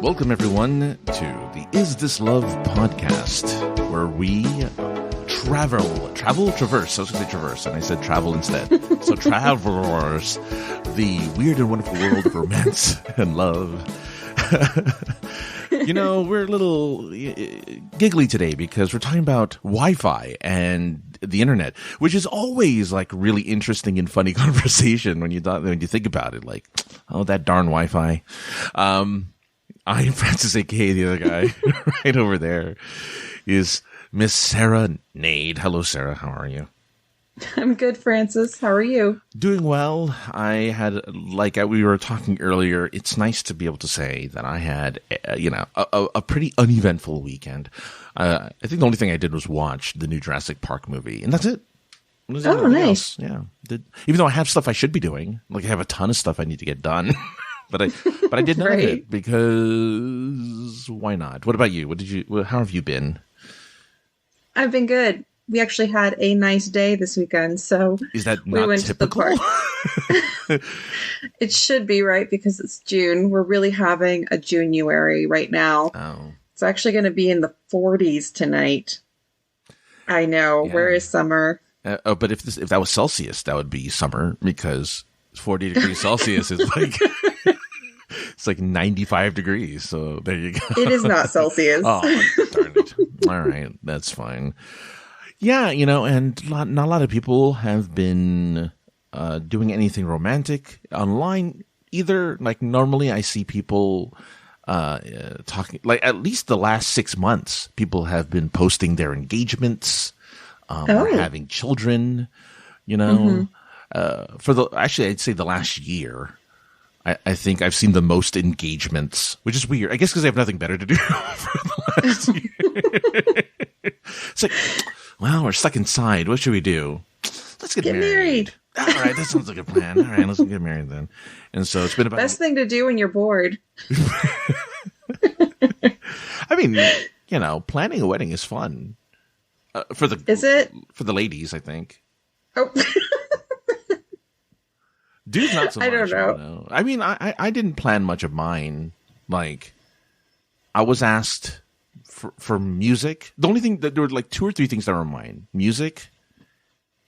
Welcome, everyone, to the Is This Love podcast, where we traverse. I was going to say traverse, and I said travel instead. So traverse the weird and wonderful world of romance and love. You know, we're a little giggly today because we're talking about Wi-Fi and the internet, which is always like really interesting and funny conversation when you think about it. Like, oh, that darn Wi-Fi. I'm Francis, aka the other guy. Right over there is Miss Sara Nade. Hello, Sara. How are you? I'm good, Francis. How are you? Doing well. I had, like we were talking earlier, it's nice to be able to say that I had, a pretty uneventful weekend. I think the only thing I did was watch the new Jurassic Park movie, and that's it. Oh, nice. Yeah. Even though I have stuff I should be doing, like I have a ton of stuff I need to get done. But I did none of it because why not? What about you? How have you been? I've been good. We actually had a nice day this weekend, so is that we not went typical? To the park. It should be, right? Because it's June. We're really having a January right now. Oh. It's actually going to be in the 40s tonight. I know. Yeah. Where is summer? But if that was Celsius, that would be summer because 40 degrees Celsius is like it's like 95 degrees. So there you go. It is not Celsius. Oh, darn it. All right. That's fine. Yeah, and not a lot of people have been doing anything romantic online either. Like normally I see people talking, like at least the last 6 months, people have been posting their engagements or having children, Mm-hmm. Actually, I'd say the last year. I think I've seen the most engagements, which is weird. I guess because I have nothing better to do for the last year. It's like, well, we're stuck inside. What should we do? Let's get married. All right, that sounds like a plan. All right, let's get married then. And so it's been about best thing to do when you're bored. I mean, planning a wedding is fun. Is it for the ladies? I think. Oh. Dudes, not so much. I don't know. I mean, I didn't plan much of mine. Like, I was asked for music. The only thing that there were like 2 or 3 things that were mine: music,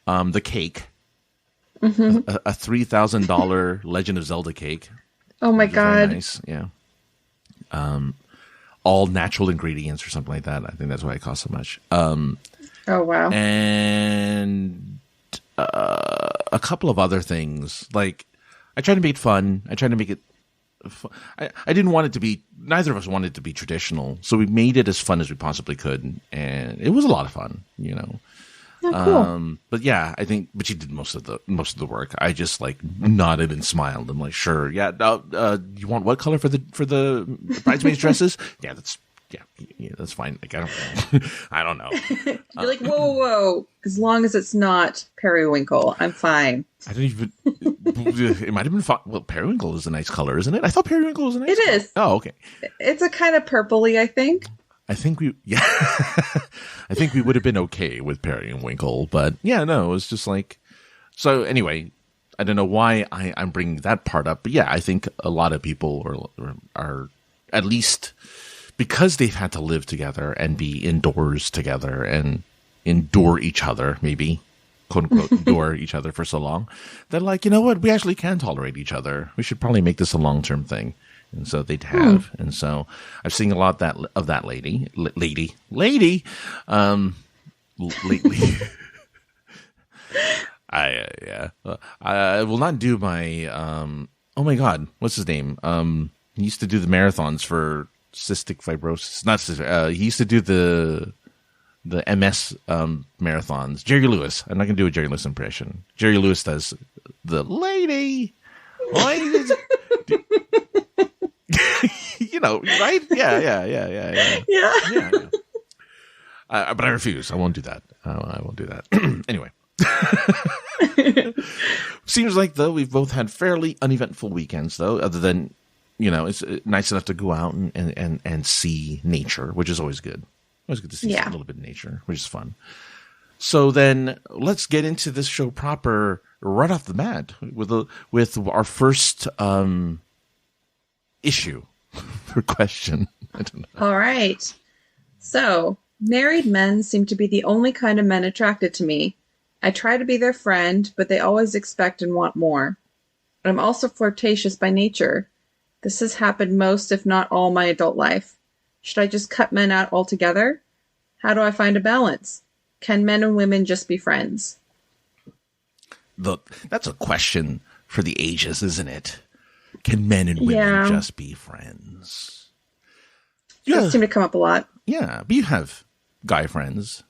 the cake, a $3,000 Legend of Zelda cake. Oh my god! Nice, yeah. All natural ingredients or something like that. I think that's why it cost so much. Oh wow! And a couple of other things. Like, I tried to make it fun. I tried to make it fun. I didn't want it to be, neither of us wanted it to be traditional. So we made it as fun as we possibly could. And it was a lot of fun, Oh, cool. But yeah, but she did most of the work. I just like nodded and smiled. I'm like, sure. Yeah. You want what color for the bridesmaids dresses? Yeah, that's fine. Like, I don't know. You're like, whoa. As long as it's not periwinkle, I'm fine. I don't even, it might have been fun. Well, periwinkle is a nice color, isn't it? I thought periwinkle was a nice color. It is. Oh, okay. It's a kind of purpley, I think. I think we would have been okay with periwinkle, but yeah, no, it was just like, so anyway, I don't know why I'm bringing that part up, but yeah, I think a lot of people are at least, because they've had to live together and be indoors together and endure each other, maybe, quote unquote, endure each other for so long, they're like, you know what, we actually can tolerate each other. We should probably make this a long-term thing. And so they'd have. And so I've seen a lot of that lady, lately. I will not do my, oh my God, what's his name? He used to do the marathons for cystic fibrosis. Not cystic, he used to do the MS marathons. Jerry Lewis. I'm not going to do a Jerry Lewis impression. Jerry Lewis does the lady. Right? Yeah. But I refuse. I won't do that. I won't do that. Anyway. Seems like, though, we've both had fairly uneventful weekends, though, other than, it's nice enough to go out and see nature, which is always good. Always good to see a little bit of nature, which is fun. So then let's get into this show proper right off the bat with our first issue. or question. I don't know. All right. So, married men seem to be the only kind of men attracted to me. I try to be their friend, but they always expect and want more. I'm also flirtatious by nature. This has happened most, if not all, my adult life. Should I just cut men out altogether? How do I find a balance? Can men and women just be friends? That's a question for the ages, isn't it? Can men and women just be friends? It seems to come up a lot. Yeah, but you have guy friends.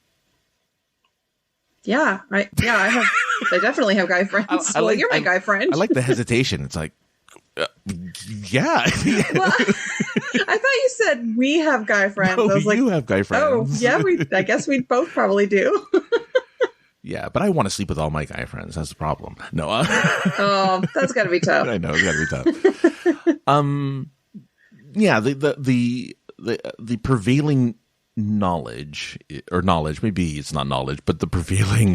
Yeah, I have. I definitely have guy friends. You're my guy friend. I like the hesitation. It's like, yeah. Well, I thought you said we have guy friends. No, I was like, you have guy friends. Oh, yeah. I guess we both probably do. Yeah, but I want to sleep with all my guy friends. That's the problem. No. Oh, that's got to be tough. I know it's got to be tough. Yeah, the prevailing knowledge, maybe it's not knowledge, but the prevailing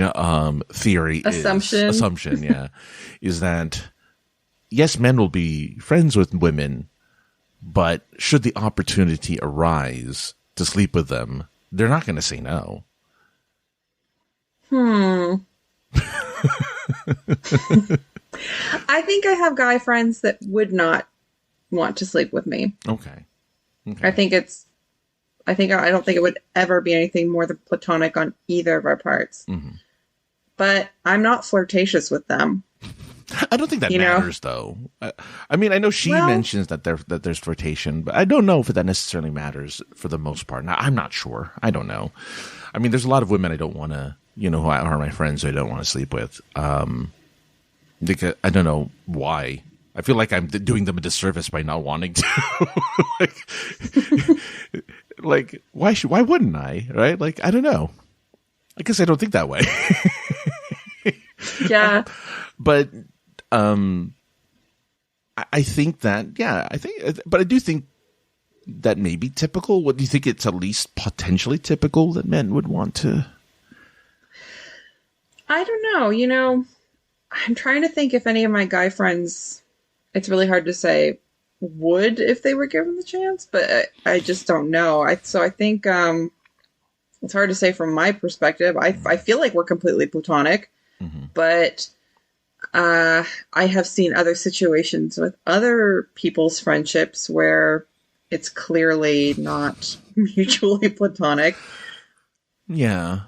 theory assumption, yeah, is that yes, men will be friends with women, but should the opportunity arise to sleep with them, they're not going to say no. I think I have guy friends that would not want to sleep with me. Okay. I don't think it would ever be anything more than platonic on either of our parts. Mm-hmm. But I'm not flirtatious with them. I don't think that matters, though. I mean, I know she mentions that there's flirtation, but I don't know if that necessarily matters for the most part. Now, I'm not sure. I don't know. I mean, there's a lot of women I don't want to, who are my friends who I don't want to sleep with. Because I don't know why. I feel like I'm doing them a disservice by not wanting to. like, why wouldn't I? Right? Like, I don't know. I guess I don't think that way. Yeah. But I think that, but I do think that may be typical. What do you think? It's at least potentially typical that men would want to? I don't know. I'm trying to think if any of my guy friends, it's really hard to say, would if they were given the chance, but I just don't know. So I think it's hard to say from my perspective. I feel like we're completely platonic, but I have seen other situations with other people's friendships where it's clearly not mutually platonic. Yeah.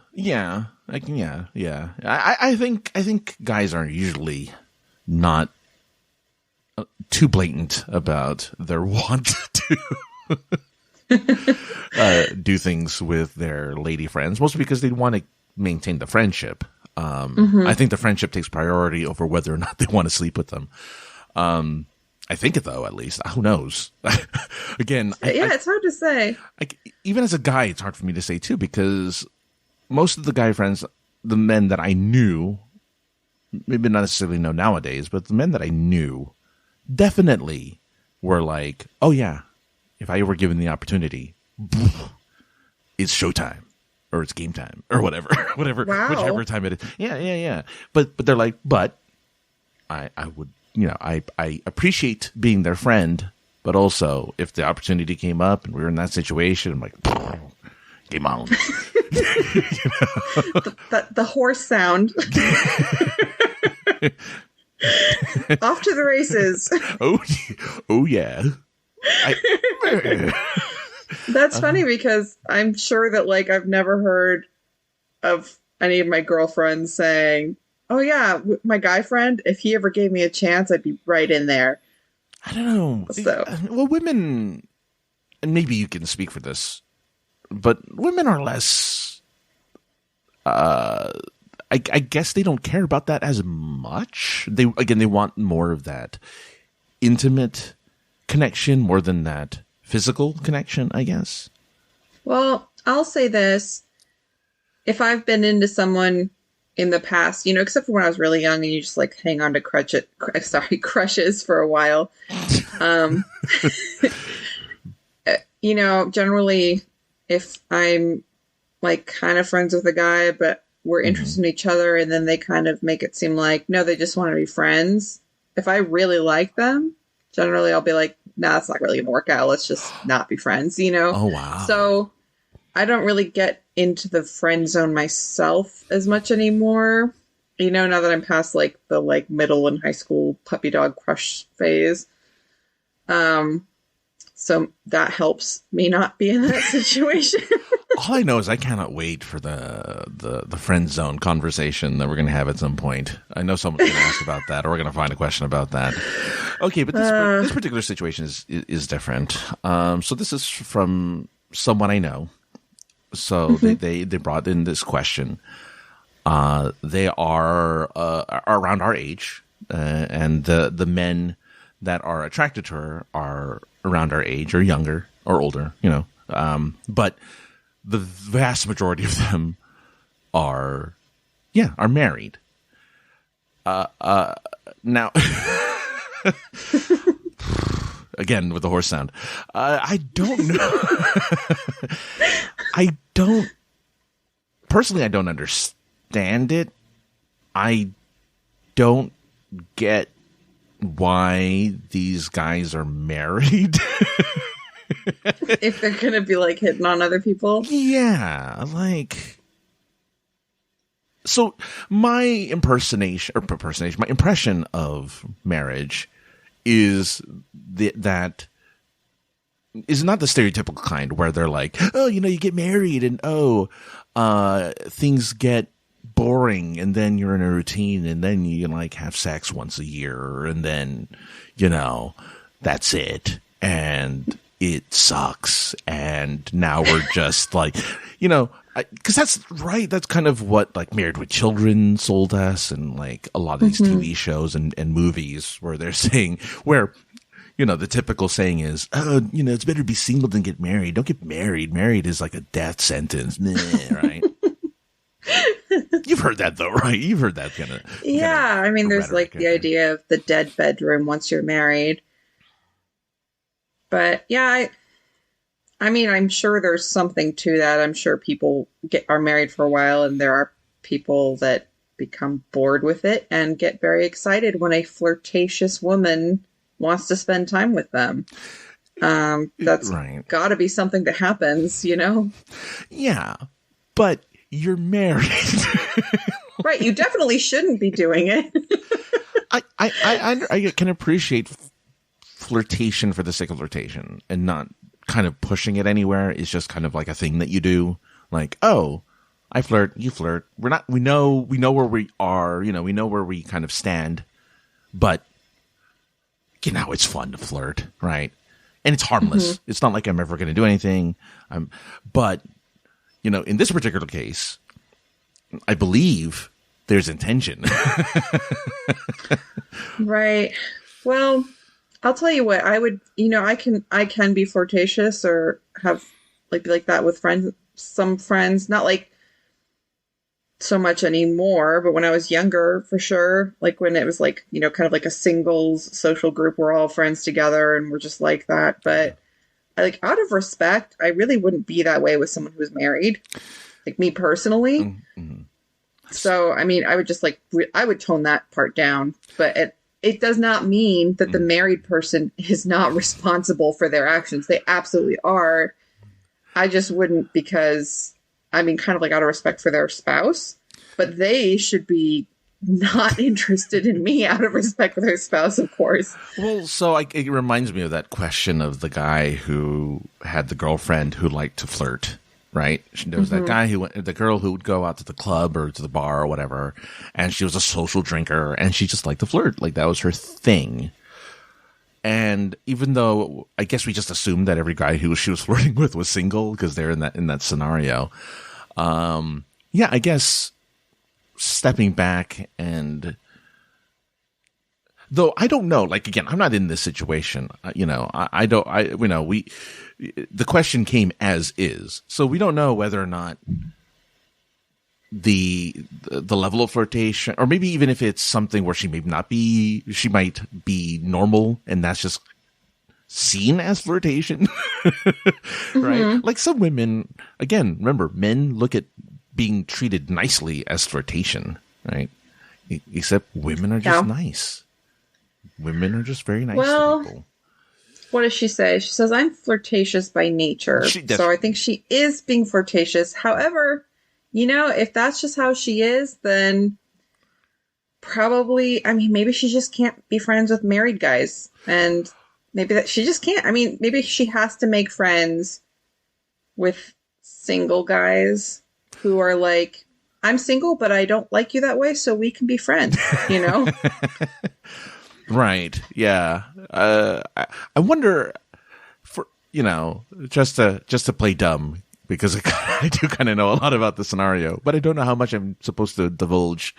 I think guys are usually not too blatant about their want to do things with their lady friends, mostly because they want to maintain the friendship. I think the friendship takes priority over whether or not they want to sleep with them. I think it, though, at least. Who knows? Again, it's hard to say. Even as a guy, it's hard for me to say, too, because most of the guy friends, the men that I knew, maybe not necessarily know nowadays, but the men that I knew definitely were like, oh, yeah, if I were given the opportunity, it's showtime. Or it's game time, or whatever, whichever time it is. Yeah. But they're like, but I would, I appreciate being their friend, but also if the opportunity came up and we were in that situation, I'm like, game on. The horse sound. Off to the races. Oh yeah. That's funny because I'm sure that I've never heard of any of my girlfriends saying, oh yeah, my guy friend, if he ever gave me a chance, I'd be right in there. I don't know. So, well, women, and maybe you can speak for this, but women are less, I guess they don't care about that as much. They want more of that intimate connection more than that physical connection, I guess. Well, I'll say this. If I've been into someone in the past, except for when I was really young and you just hang on to crushes for a while. Generally if I'm kind of friends with a guy, but we're interested in each other and then they kind of make it seem like, no, they just want to be friends. If I really like them, generally I'll be like, nah, that's not really gonna work out. Let's just not be friends, you know? Oh, wow. So I don't really get into the friend zone myself as much anymore. You know, now that I'm past like the like middle and high school puppy dog crush phase. So that helps me not be in that situation. All I know is I cannot wait for the friend zone conversation that we're going to have at some point. I know someone's going to ask about that, or we're going to find a question about that. Okay, but this particular situation is different. So this is from someone I know. So they brought in this question. They are around our age, and the men that are attracted to her are around our age or younger or older, you know. But the vast majority of them are married. Now, again with the horse sound, I don't know. I don't understand it. I don't get why these guys are married. If they're gonna be like hitting on other people. Yeah, like, so my impression of marriage is that is not the stereotypical kind where they're like, oh, you know, you get married and things get boring, and then you're in a routine, and then you like have sex once a year, and then, you know, that's it, and it sucks, and now we're just like, you know, because that's right. That's kind of what like Married with Children sold us, and like a lot of these TV shows and movies where they're saying, where, you know, the typical saying is, oh, you know, it's better to be single than get married. Don't get married. Married is like a death sentence, right? You've heard that though, right? You've heard that kind of. Yeah, I mean, there's like the idea of the dead bedroom once you're married. But yeah, I mean, I'm sure there's something to that. I'm sure people are married for a while, and there are people that become bored with it and get very excited when a flirtatious woman wants to spend time with them. That's right. Got to be something that happens, you know? Yeah, but you're married. Right, you definitely shouldn't be doing it. I can appreciate flirtation for the sake of flirtation, and not kind of pushing it anywhere. It's just kind of like a thing that you do. Like, oh, I flirt, you flirt. We know where we are, you know, we know where we kind of stand, but you know, it's fun to flirt, right? And it's harmless. It's not like I'm ever going to do anything. But you know, in this particular case, I believe there's intention. Right. Well, I'll tell you what, I would, you know, I can be flirtatious or have like be like that with friends, some friends, not like so much anymore, but when I was younger, for sure, like when it was like, you know, kind of like a singles social group, we're all friends together and we're just like that. But I, like, out of respect, I really wouldn't be that way with someone who's married, like me personally. Mm-hmm. So, I mean, I would just like, I would tone that part down, but it does not mean that the married person is not responsible for their actions. They absolutely are. I just wouldn't, because, I mean, kind of like out of respect for their spouse, but they should be not interested in me out of respect for their spouse, of course. Well, so it reminds me of that question of the guy who had the girlfriend who liked to flirt. Right? There was that guy the girl who would go out to the club or to the bar or whatever, and she was a social drinker, and she just liked to flirt. Like, that was her thing. And even though I guess we just assumed that every guy who she was flirting with was single because they're in that scenario. Yeah, I guess stepping back, and though I don't know, like, again, I'm not in this situation. You know, the question came as is, so we don't know whether or not the level of flirtation, or maybe even if it's something where she might be normal, and that's just seen as flirtation, right? Like, some women, again, remember, men look at being treated nicely as flirtation, right? Except women are just nice. Women are just very nice to people. What does she say? She says, I'm flirtatious by nature. So I think she is being flirtatious. However, if that's just how she is, then probably, maybe she just can't be friends with married guys. And maybe that she just can't. Maybe she has to make friends with single guys who are like, I'm single, but I don't like you that way, so we can be friends, Right. Yeah. I wonder, for just to play dumb, because I do kind of know a lot about the scenario, but I don't know how much I'm supposed to divulge.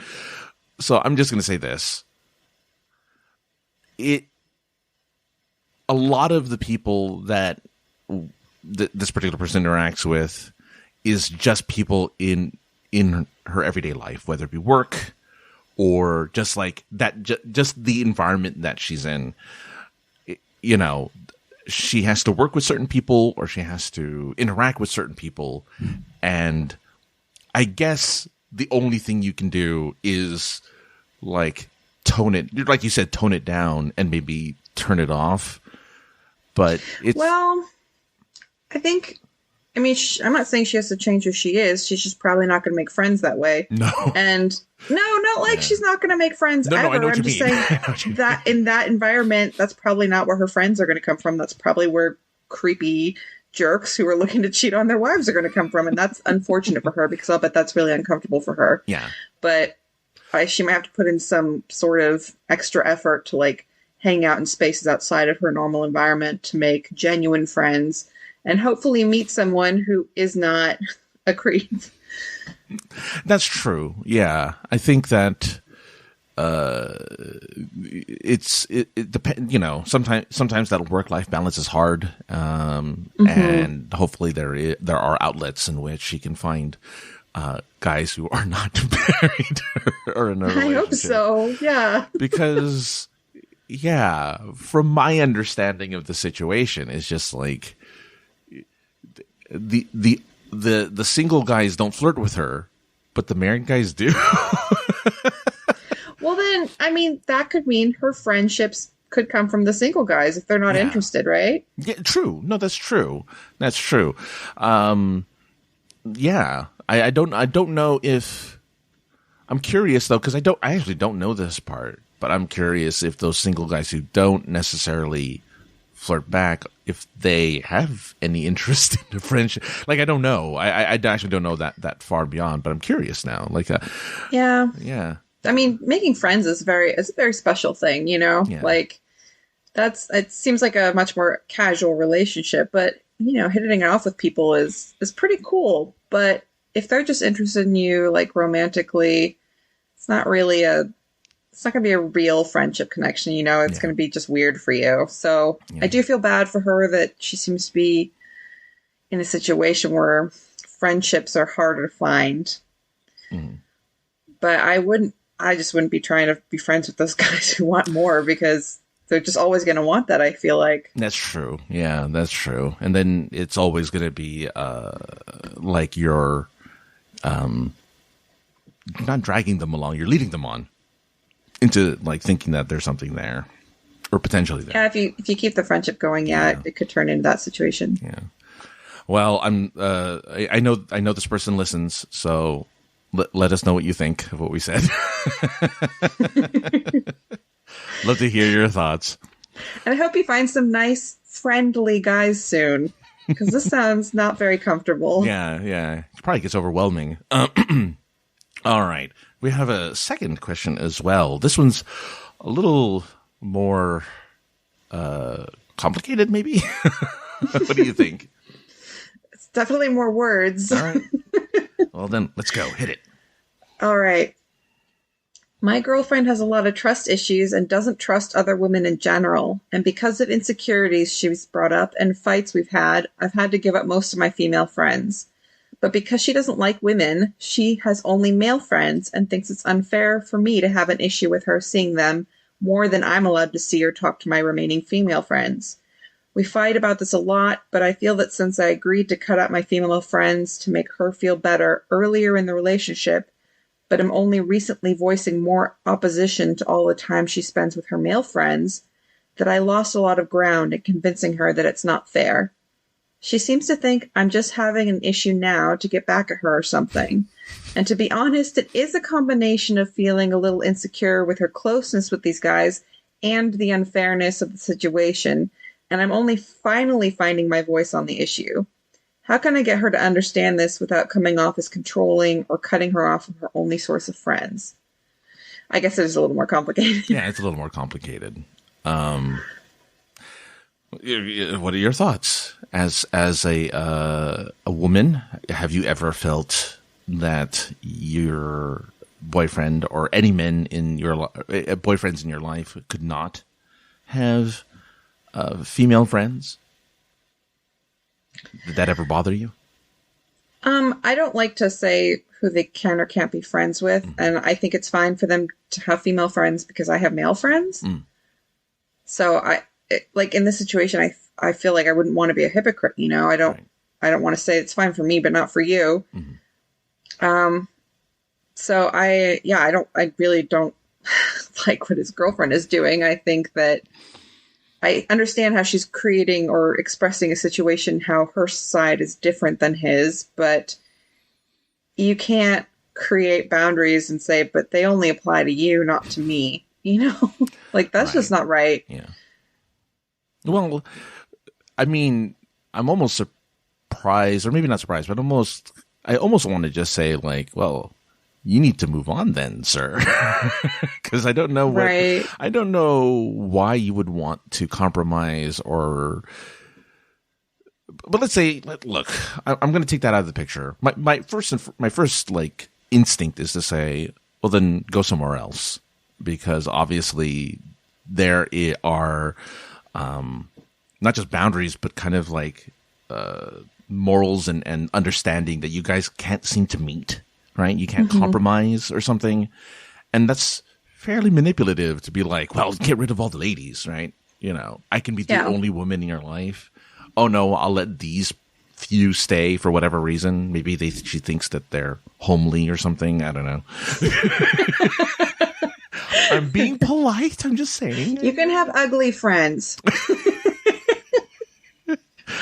So I'm just going to say this: a lot of the people that this particular person interacts with is just people in her everyday life, whether it be work or just like that, just the environment that she's in. She has to work with certain people, or she has to interact with certain people. And I guess the only thing you can do is like tone it down and maybe turn it off. But it's, well, I think, I'm not saying she has to change who she is. She's just probably not going to make friends that way. No. And not like she's not going to make friends ever. No, I know what I'm you just mean. saying that in that environment, that's probably not where her friends are going to come from. That's probably where creepy jerks who are looking to cheat on their wives are going to come from. And that's unfortunate for her, because I'll bet that's really uncomfortable for her. Yeah. But she might have to put in some sort of extra effort to like hang out in spaces outside of her normal environment to make genuine friends and hopefully meet someone who is not a creep. That's true. Yeah. I think that it depends. Sometimes that work-life balance is hard, and hopefully there are outlets in which she can find guys who are not married or in a relationship. I hope so. Yeah. Because from my understanding of the situation, it's just like the single guys don't flirt with her, but the married guys do. Well, then, that could mean her friendships could come from the single guys if they're not interested, right? Yeah, true. No, that's true. That's true. Yeah, I don't know if I'm curious though, because I actually don't know this part, but I'm curious if those single guys who don't necessarily flirt back, if they have any interest in the friendship. Like, I don't know. I actually don't know that far beyond, but I'm curious now. Like, yeah. Making friends is a very special thing, Yeah. Like, it seems like a much more casual relationship, but hitting it off with people is pretty cool. But if they're just interested in you, like, romantically, it's not going to be a real friendship connection, It's going to be just weird for you. So I do feel bad for her that she seems to be in a situation where friendships are harder to find. But I just wouldn't be trying to be friends with those guys who want more, because they're just always going to want that, I feel like. That's true. Yeah, that's true. And then it's always going to be like you're not dragging them along, you're leading them on into like thinking that there's something there or potentially there. Yeah, if you keep the friendship going, it could turn into that situation. Yeah. Well, I know this person listens, so let us know what you think of what we said. Love to hear your thoughts. And I hope you find some nice, friendly guys soon, because this sounds not very comfortable. Yeah. It probably gets overwhelming. All right. We have a second question as well. This one's a little more complicated, maybe? What do you think? It's definitely more words. All right. Well, then, let's go. Hit it. All right. My girlfriend has a lot of trust issues and doesn't trust other women in general. And because of insecurities she's brought up and fights we've had, I've had to give up most of my female friends. But because she doesn't like women, she has only male friends and thinks it's unfair for me to have an issue with her seeing them more than I'm allowed to see or talk to my remaining female friends. We fight about this a lot, but I feel that since I agreed to cut out my female friends to make her feel better earlier in the relationship, but am only recently voicing more opposition to all the time she spends with her male friends, that I lost a lot of ground in convincing her that it's not fair. She seems to think I'm just having an issue now to get back at her or something. And to be honest, it is a combination of feeling a little insecure with her closeness with these guys and the unfairness of the situation. And I'm only finally finding my voice on the issue. How can I get her to understand this without coming off as controlling or cutting her off from her only source of friends? I guess it is a little more complicated. Yeah, it's a little more complicated. What are your thoughts as a woman? Have you ever felt that your boyfriend or any men in your boyfriends in your life could not have female friends? Did that ever bother you? I don't like to say who they can or can't be friends with, and I think it's fine for them to have female friends because I have male friends. So like in this situation, I feel like I wouldn't want to be a hypocrite. You know, I don't want to say it's fine for me, but not for you. So I really don't like what his girlfriend is doing. I think that I understand how she's creating or expressing a situation, how her side is different than his, but you can't create boundaries and say, but they only apply to you, not to me. You know, like that's just not right. Yeah. Well, I mean, I'm almost surprised, or maybe not surprised, but I almost want to just say like, well, you need to move on then, sir. Because I don't know I don't know why you would want to compromise but let's say, look, I'm going to take that out of the picture. My first like instinct is to say, well, then go somewhere else, because obviously there are not just boundaries, but kind of like morals and understanding that you guys can't seem to meet. Right? You can't compromise or something. And that's fairly manipulative to be like, well, get rid of all the ladies, right? You know, I can be the only woman in your life. Oh no, I'll let these few stay for whatever reason. Maybe she thinks that they're homely or something. I don't know. I'm being polite. I'm just saying. You can have ugly friends.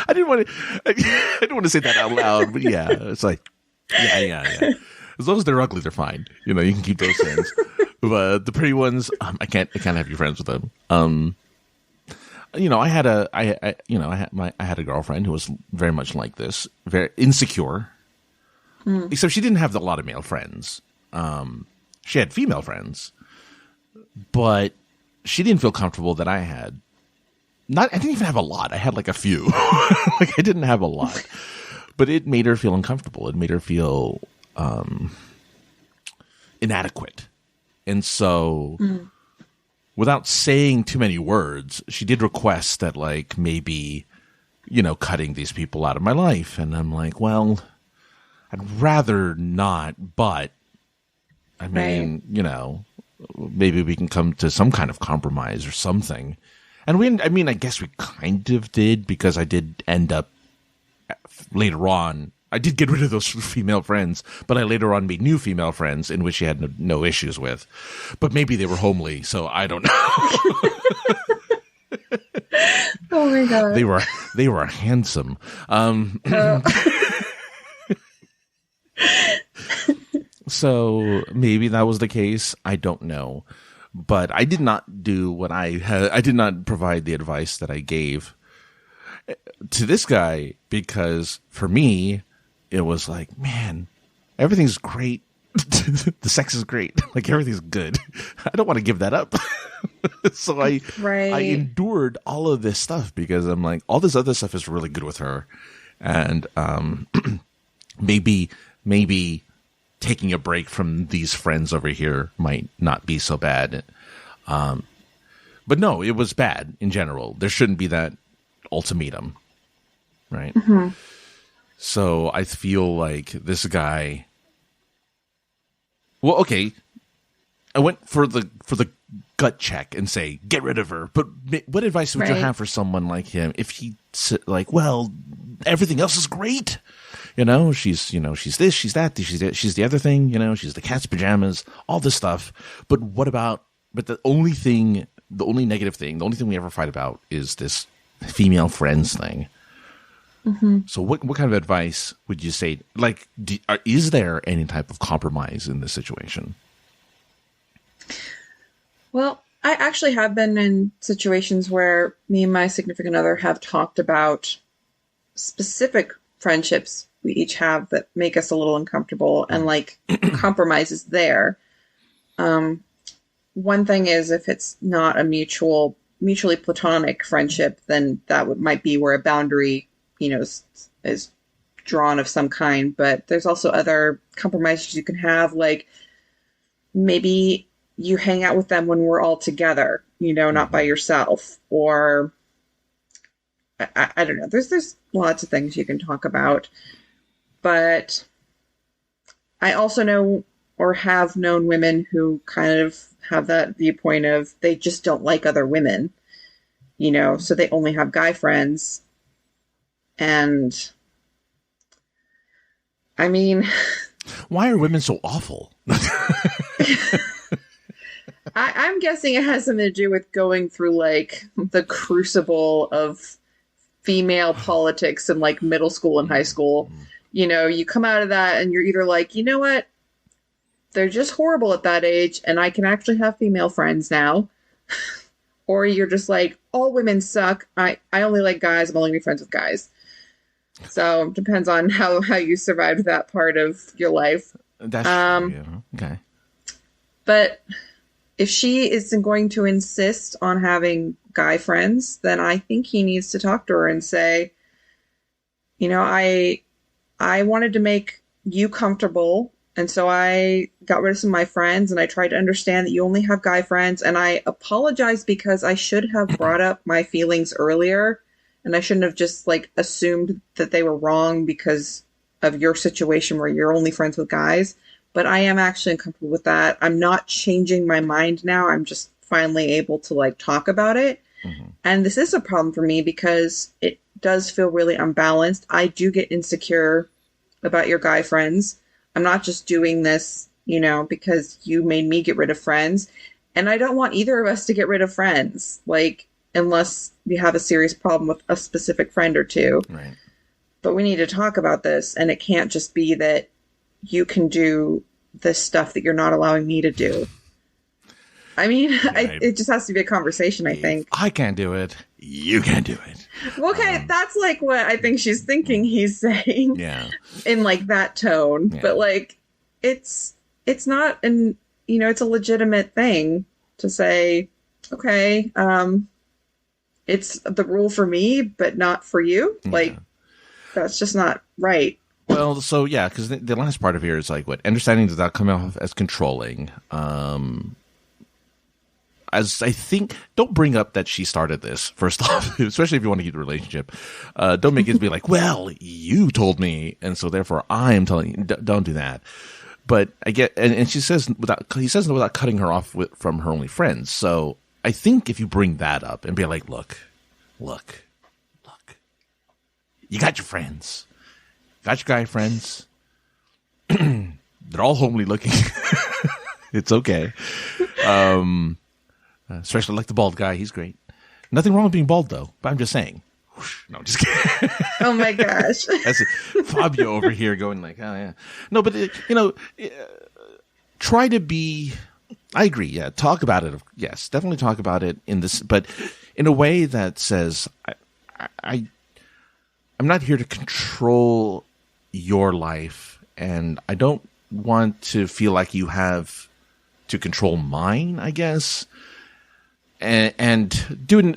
I didn't want to say that out loud, but yeah, it's like, yeah. As long as they're ugly, they're fine. You know, you can keep those friends. But the pretty ones, I can't have you friends with them. You know, I had a girlfriend who was very much like this, very insecure. Except she didn't have a lot of male friends. She had female friends, but she didn't feel comfortable that I had. I didn't even have a lot. I had like a few. Like I didn't have a lot, but it made her feel uncomfortable. It made her feel inadequate. And so without saying too many words, she did request that like maybe, you know, cutting these people out of my life. And I'm like, well, I'd rather not, but I mean, you know, maybe we can come to some kind of compromise or something. And I guess we kind of did, because I did end up later on, I did get rid of those female friends, but I later on made new female friends in which she had no issues with. But maybe they were homely, so I don't know. Oh my god. They were handsome. So maybe that was the case. I don't know. But I did not do what I did not provide the advice that I gave to this guy, because for me, it was like, man, everything's great. The sex is great. Like everything's good. I don't want to give that up. So I endured all of this stuff because I'm like, all this other stuff is really good with her. And maybe taking a break from these friends over here might not be so bad. But no, it was bad in general. There shouldn't be that ultimatum, right? So I feel like this guy. Well, okay, I went for the gut check and say get rid of her. But what advice would you have for someone like him if he like, well, everything else is great. You know, she's this, she's that, she's the other thing. You know, she's the cat's pajamas, all this stuff. But what about? But the only thing the only negative thing, the only thing we ever fight about is this female friends thing. Mm-hmm. So what kind of advice would you say? Like, is there any type of compromise in this situation? Well, I actually have been in situations where me and my significant other have talked about specific friendships we each have that make us a little uncomfortable and like compromises there. One thing is if it's not a mutually platonic friendship, then that might be where a boundary, is drawn of some kind. But there's also other compromises you can have, like maybe you hang out with them when we're all together, not by yourself, or I don't know. There's lots of things you can talk about, but I also know or have known women who kind of have that viewpoint of they just don't like other women, so they only have guy friends. And I mean, why are women so awful? I'm guessing it has something to do with going through like the crucible of female politics in like middle school and high school. You come out of that and you're either like, you know what? They're just horrible at that age and I can actually have female friends now. Or you're just like, all women suck. I only like guys. I'm only going to be friends with guys. So it depends on how you survived that part of your life. That's true, yeah. Okay. But if she isn't going to insist on having guy friends, then I think he needs to talk to her and say, I wanted to make you comfortable. And so I got rid of some of my friends and I tried to understand that you only have guy friends. And I apologize because I should have brought up my feelings earlier. And I shouldn't have just like assumed that they were wrong because of your situation where you're only friends with guys. But I am actually uncomfortable with that. I'm not changing my mind now. I'm just finally able to like talk about it. Mm-hmm. And this is a problem for me because it does feel really unbalanced. I do get insecure about your guy friends. I'm not just doing this, because you made me get rid of friends. And I don't want either of us to get rid of friends, like, unless we have a serious problem with a specific friend or two. Right. But we need to talk about this. And it can't just be that you can do this stuff that you're not allowing me to do. I mean, it just has to be a conversation, I think. I can't do it. You can't do it. Okay, that's like what I think she's thinking he's saying. Yeah. In like that tone. Yeah. But like, it's not it's a legitimate thing to say, okay, it's the rule for me, but not for you. Yeah. Like, that's just not right. Well, so yeah, because the last part of here is like, what, understanding does not come off as controlling. As I think, don't bring up that she started this, first off, especially if you want to keep the relationship. Don't make it be like, well, you told me, and so therefore I am telling you. Don't do that. But I get, and he says without cutting her off from her only friends. So I think if you bring that up and be like, look, you got your friends. Got your guy friends. They're all homely looking. It's okay. Especially like the bald guy. He's great. Nothing wrong with being bald, though. But I'm just saying. No, I'm just kidding. Oh, my gosh. That's Fabio over here going like, oh, yeah. No, but, try to be... I agree, yeah. Talk about it. Yes, definitely talk about it in this, but in a way that says, I'm not here to control your life, and I don't want to feel like you have to control mine, I guess. And do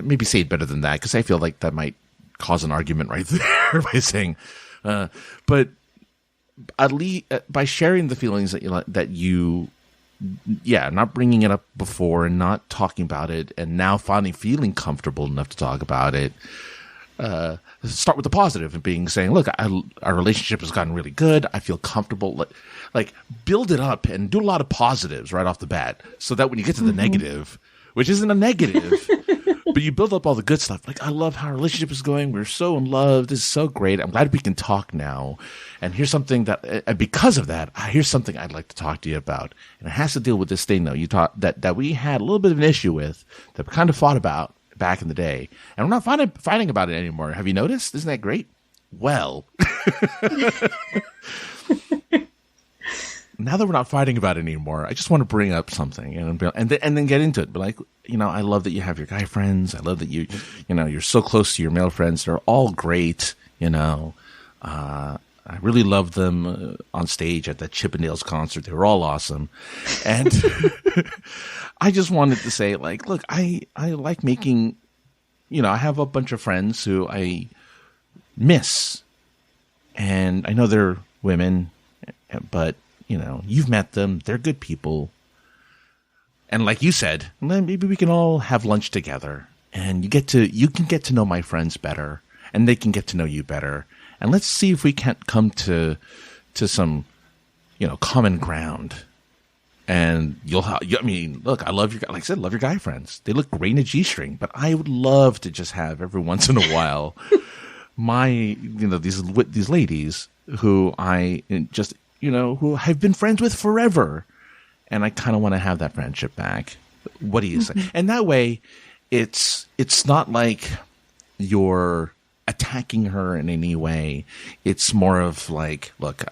maybe say it better than that, because I feel like that might cause an argument right there by saying, but at least by sharing the feelings that you not bringing it up before and not talking about it, and now finally feeling comfortable enough to talk about it. Start with the positive and saying, look, our relationship has gotten really good. I feel comfortable. Like build it up and do a lot of positives right off the bat, so that when you get to the negative, which isn't a negative. But you build up all the good stuff. Like, I love how our relationship is going. We're so in love. This is so great. I'm glad we can talk now. And here's something and because of that, here's something I'd like to talk to you about. And it has to deal with this thing, though, that we had a little bit of an issue with, that we kind of fought about back in the day. And we're not fighting about it anymore. Have you noticed? Isn't that great? Well, now that we're not fighting about it anymore, I just want to bring up something and then get into it. But like, I love that you have your guy friends. I love that you're so close to your male friends. They're all great. I really loved them on stage at that Chippendales concert. They were all awesome. And I just wanted to say, like, look, I like making, I have a bunch of friends who I miss. And I know they're women, but you've met them. They're good people. And like you said, maybe we can all have lunch together and you can get to know my friends better and they can get to know you better. And let's see if we can't come to some, common ground. And look, I love like I said, love your guy friends. They look great in a G-string, but I would love to just have every once in a while these ladies who I just, who I've been friends with forever. And I kind of want to have that friendship back. What do you say? And that way, it's not like you're attacking her in any way. It's more of like, look,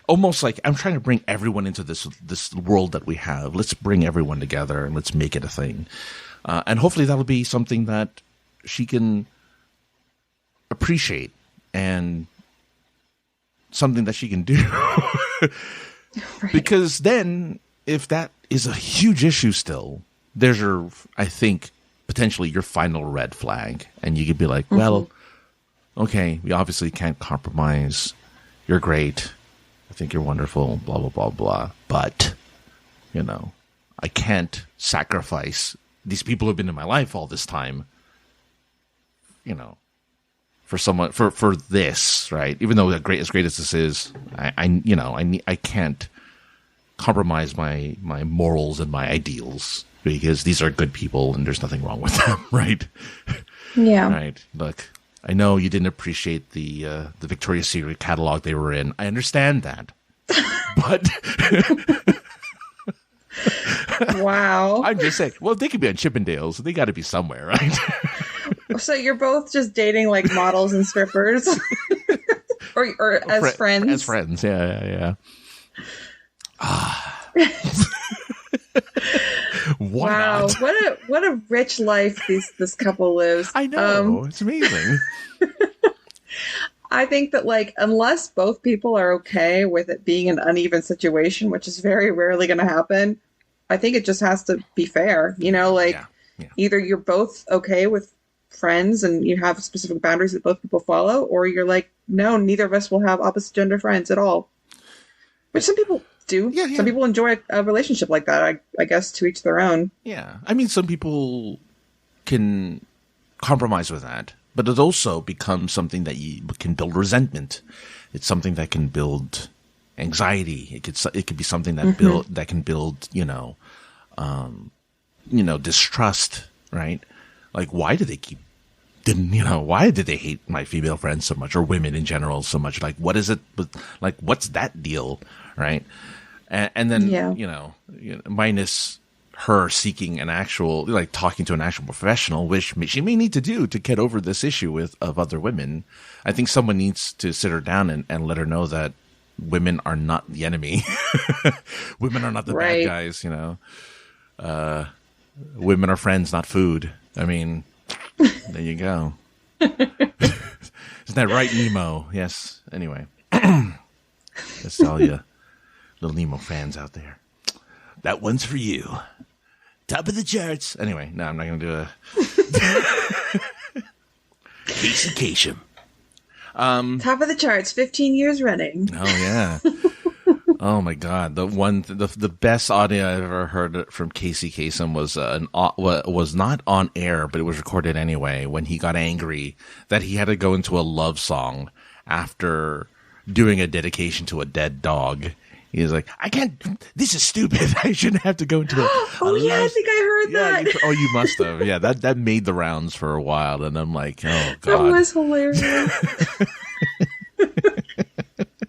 almost like I'm trying to bring everyone into this world that we have. Let's bring everyone together and let's make it a thing. And hopefully that'll be something that she can appreciate and something that she can do. Right. Because then, if that is a huge issue still, there's I think, potentially your final red flag. And you could be like, well, okay, we obviously can't compromise. You're great. I think you're wonderful, blah, blah, blah, blah. But, I can't sacrifice these people who've been in my life all this time, for someone, for this, right? Even though as great as this is, I can't compromise my morals and my ideals because these are good people and there's nothing wrong with them, right? Yeah. Right. Look, I know you didn't appreciate the Victoria's Secret catalog they were in. I understand that, but wow. I'm just saying. Well, they could be on Chippendales. They got to be somewhere, right? So you're both just dating like models and strippers, or as friends? As friends, yeah. Wow, what a rich life this couple lives. I know, it's amazing. I think that unless both people are okay with it being an uneven situation, which is very rarely going to happen, I think it just has to be fair. Either you're both okay with friends and you have specific boundaries that both people follow, or you're like, no, neither of us will have opposite gender friends at all. Which some people do. Yeah. Some people enjoy a relationship like that. I guess to each their own. Yeah. I mean, some people can compromise with that, but it also becomes something that you can build resentment. It's something that can build anxiety. It could be something that that can build, distrust, right? Like, why do they why did they hate my female friends so much, or women in general so much? Like, what is it? Like, what's that deal, right? And then, minus her seeking an actual, talking to an actual professional, which she may need to do to get over this issue of other women. I think someone needs to sit her down and let her know that women are not the enemy. Women are not the bad guys, women are friends, not food. I mean, there you go. Isn't that right, Nemo? Yes. Anyway, that's all you little Nemo fans out there. That one's for you. Top of the charts. Anyway, no, I'm not going to do a Casey Kasem. Top of the charts, 15 years running. Oh yeah. Oh my God, the best audio I've ever heard from Casey Kasem was not on air, but it was recorded anyway. When he got angry that he had to go into a love song after doing a dedication to a dead dog, He's like, I can't. This is stupid. I shouldn't have to go into a. I think I heard that. You must have. Yeah, that made the rounds for a while, and I'm like, oh god, that was hilarious.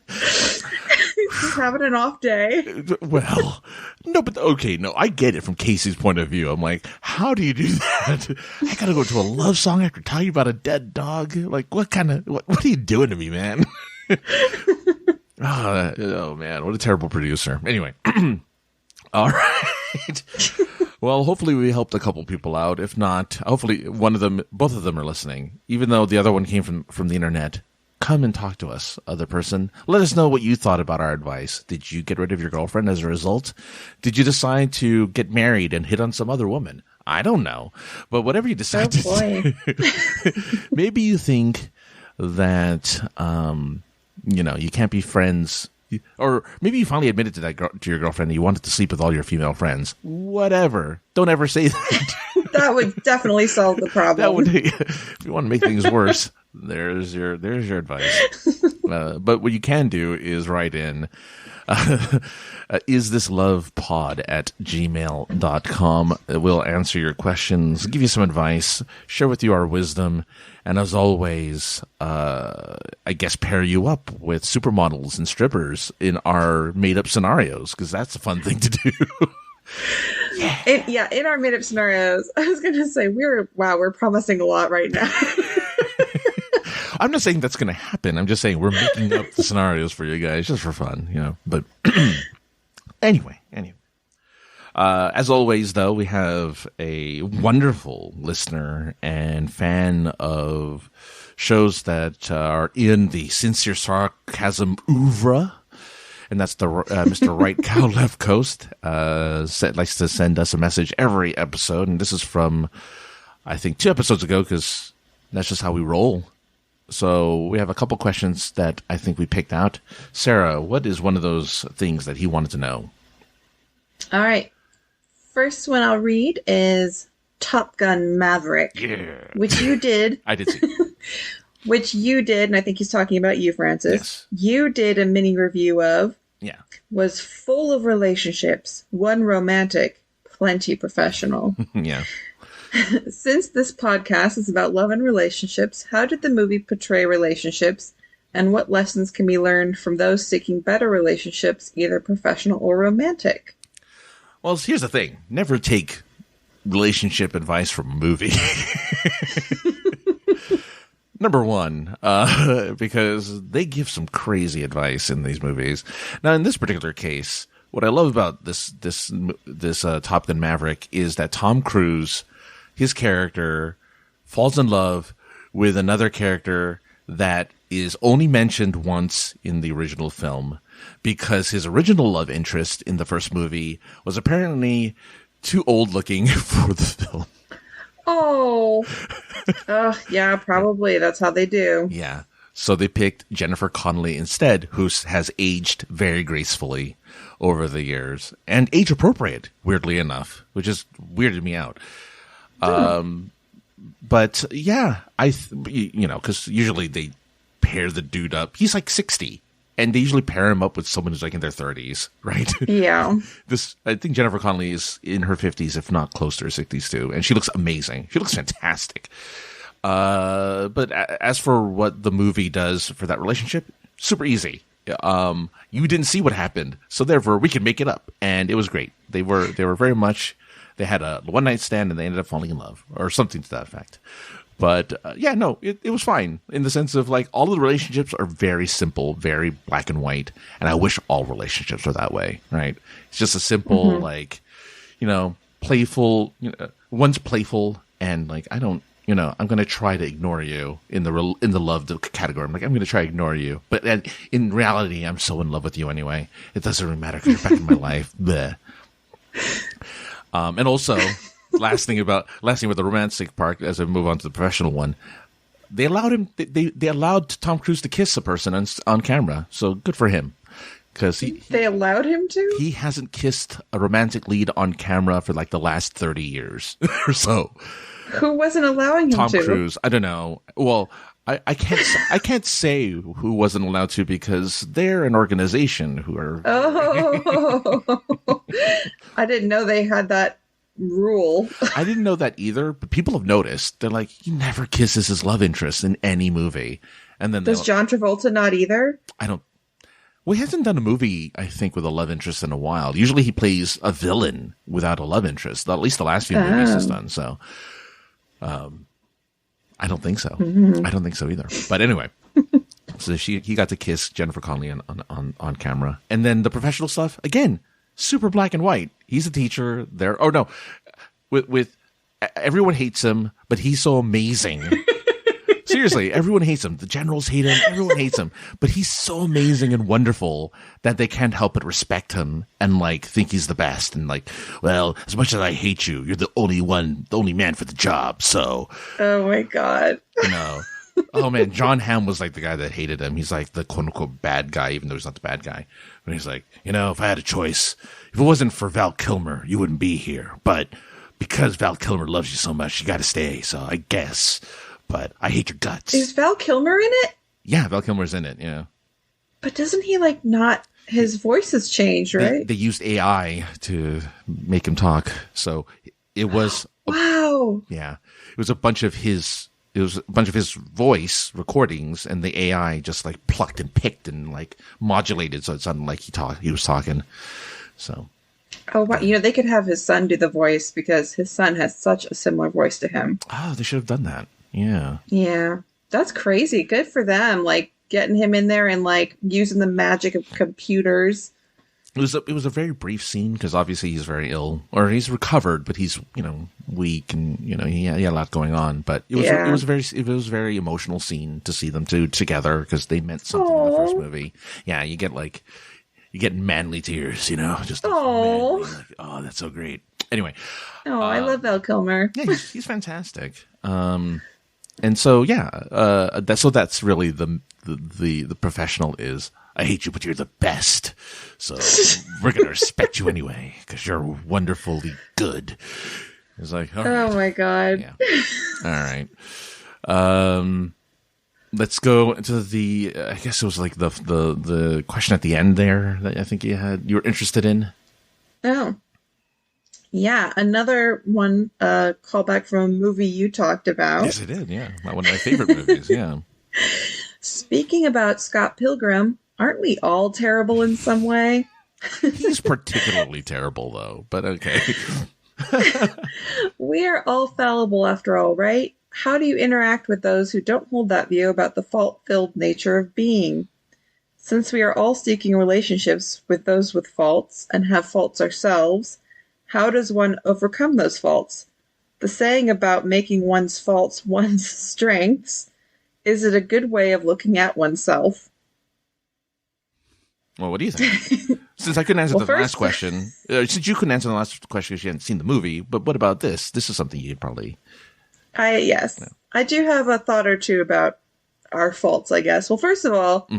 He's having an off day. Well, no, but okay, no, I get it from Casey's point of view. I'm like, how do you do that? I gotta go to a love song after telling you about a dead dog. Like, what are you doing to me, man? Oh man, what a terrible producer. Anyway, all right. Well, hopefully we helped a couple people out. If not, hopefully both of them are listening. Even though the other one came from the internet, come and talk to us, other person. Let us know what you thought about our advice. Did you get rid of your girlfriend as a result? Did you decide to get married and hit on some other woman? I don't know, but whatever you decide to do, maybe you think that you can't be friends, or maybe you finally admitted to your girlfriend that you wanted to sleep with all your female friends. Whatever. Don't ever say that. That would definitely solve the problem. If you want to make things worse, there's your advice. But what you can do is write in IsThisLovePod at gmail.com. We'll answer your questions, give you some advice, share with you our wisdom, and as always, I guess pair you up with supermodels and strippers in our made-up scenarios, because that's a fun thing to do. In our made-up scenarios, I was going to say, we're promising a lot right now. I'm not saying that's going to happen. I'm just saying we're making up the scenarios for you guys just for fun, But anyway. As always, though, we have a wonderful listener and fan of shows that are in the sincere sarcasm oeuvre. And that's the Mr. Right Cow Left Coast. Likes to send us a message every episode. And this is from, I think, 2 episodes ago, because that's just how we roll. So we have a couple questions that I think we picked out. Sarah, what is one of those things that he wanted to know? All right. First one I'll read is Top Gun Maverick. Yeah. Which you did. I did see. Which you did, and I think he's talking about you, Francis. Yes. You did a mini review of. Yeah. Was full of relationships. One romantic, plenty professional. Yeah. Since this podcast is about love and relationships, how did the movie portray relationships, and what lessons can be learned from those seeking better relationships, either professional or romantic? Well, here's the thing. Never take relationship advice from a movie. Number one, because they give some crazy advice in these movies. Now, in this particular case, what I love about this Top Gun Maverick is that Tom Cruise, his character, falls in love with another character that is only mentioned once in the original film, because his original love interest in the first movie was apparently too old looking for the film. Oh, yeah, probably. That's how they do. Yeah. So they picked Jennifer Connelly instead, who has aged very gracefully over the years, and age appropriate, weirdly enough, which just weirded me out. But yeah, because usually they pair the dude up. He's like 60, and they usually pair him up with someone who's like in their 30s, right? Yeah. I think Jennifer Connelly is in her 50s, if not close to her 60s too, and she looks amazing. She looks fantastic. But as for what the movie does for that relationship, super easy. You didn't see what happened, so therefore we can make it up, and it was great. They were very much. They had a one-night stand, and they ended up falling in love, or something to that effect. But it was fine in the sense of like all of the relationships are very simple, very black and white, and I wish all relationships were that way. Right? It's just a simple playful. One's playful, and like I don't. I'm going to try to ignore you in the love category. I'm going to try to ignore you. But in reality, I'm so in love with you anyway. It doesn't really matter because you're back in my life. Bleh. And also, last thing with the romantic part, as I move on to the professional one, they allowed they allowed Tom Cruise to kiss a person on camera. So good for him. Because they allowed him to? He hasn't kissed a romantic lead on camera for like the last 30 years or so. Who wasn't allowing him to? Tom Cruise. I don't know. Well, I can't say who wasn't allowed to because they're an organization who are. Oh, I didn't know they had that rule. I didn't know that either, but people have noticed. They're like, he never kisses his love interest in any movie. And then Does John Travolta not either? I don't. Well, he hasn't done a movie, I think, with a love interest in a while. Usually he plays a villain without a love interest. At least the last few movies he's done. So, I don't think so. Mm-hmm. I don't think so either. But anyway, so he got to kiss Jennifer Connelly on camera. And then the professional stuff, again, super black and white. He's a teacher there. Oh, no. With everyone hates him, but he's so amazing. Seriously, everyone hates him. The generals hate him. Everyone hates him. But he's so amazing and wonderful that they can't help but respect him and, like, think he's the best. And, like, well, as much as I hate you, you're the only man for the job. So. Oh, my God. You know. Oh, man. John Hamm was, like, the guy that hated him. He's, like, the quote-unquote bad guy, even though he's not the bad guy. And he's like, you know, if I had a choice, if it wasn't for Val Kilmer, you wouldn't be here. But because Val Kilmer loves you so much, you got to stay. So I guess. But I hate your guts. Is Val Kilmer in it? Yeah, Val Kilmer's in it, yeah. But doesn't he, like, not... His voice has changed, right? They used AI to make him talk. So it was... Wow. Yeah. It was a bunch of his... It was a bunch of his voice recordings, and the AI just, like, plucked and picked and, like, modulated so it sounded like he was talking. So... Oh, wow. You know, they could have his son do the voice because his son has such a similar voice to him. Oh, they should have done that. Yeah. Yeah. That's crazy. Good for them. Like, getting him in there and, like, using the magic of computers. It was a very brief scene because obviously he's very ill, or he's recovered, but he's, you know, weak and, you know, he had a lot going on. But it was a very emotional scene to see them two together because they meant something in the first movie. Yeah, you get manly tears, you know, just manly, like, oh, that's so great. Anyway. Oh, I love Val Kilmer. Yeah, he's fantastic. And so, yeah, that's really the professional is, I hate you, but you're the best. So we're going to respect you anyway, because you're wonderfully good. It's like, all right. Oh my God. Yeah. All right. Let's go into the, I guess it was like the question at the end there that I think you were interested in. Oh. Yeah, another one callback from a movie you talked about. Yes, I did, yeah. One of my favorite movies, yeah. Speaking about Scott Pilgrim, aren't we all terrible in some way? He's particularly terrible, though, but okay. We are all fallible after all, right? How do you interact with those who don't hold that view about the fault-filled nature of being? Since we are all seeking relationships with those with faults and have faults ourselves, how does one overcome those faults? The saying about making one's faults one's strengths, is it a good way of looking at oneself? Well, what do you think? Since I couldn't answer last question, since you couldn't answer the last question because you hadn't seen the movie, but what about this? This is something you'd probably... Yes. No. I do have a thought or two about our faults, I guess. Well, first of all,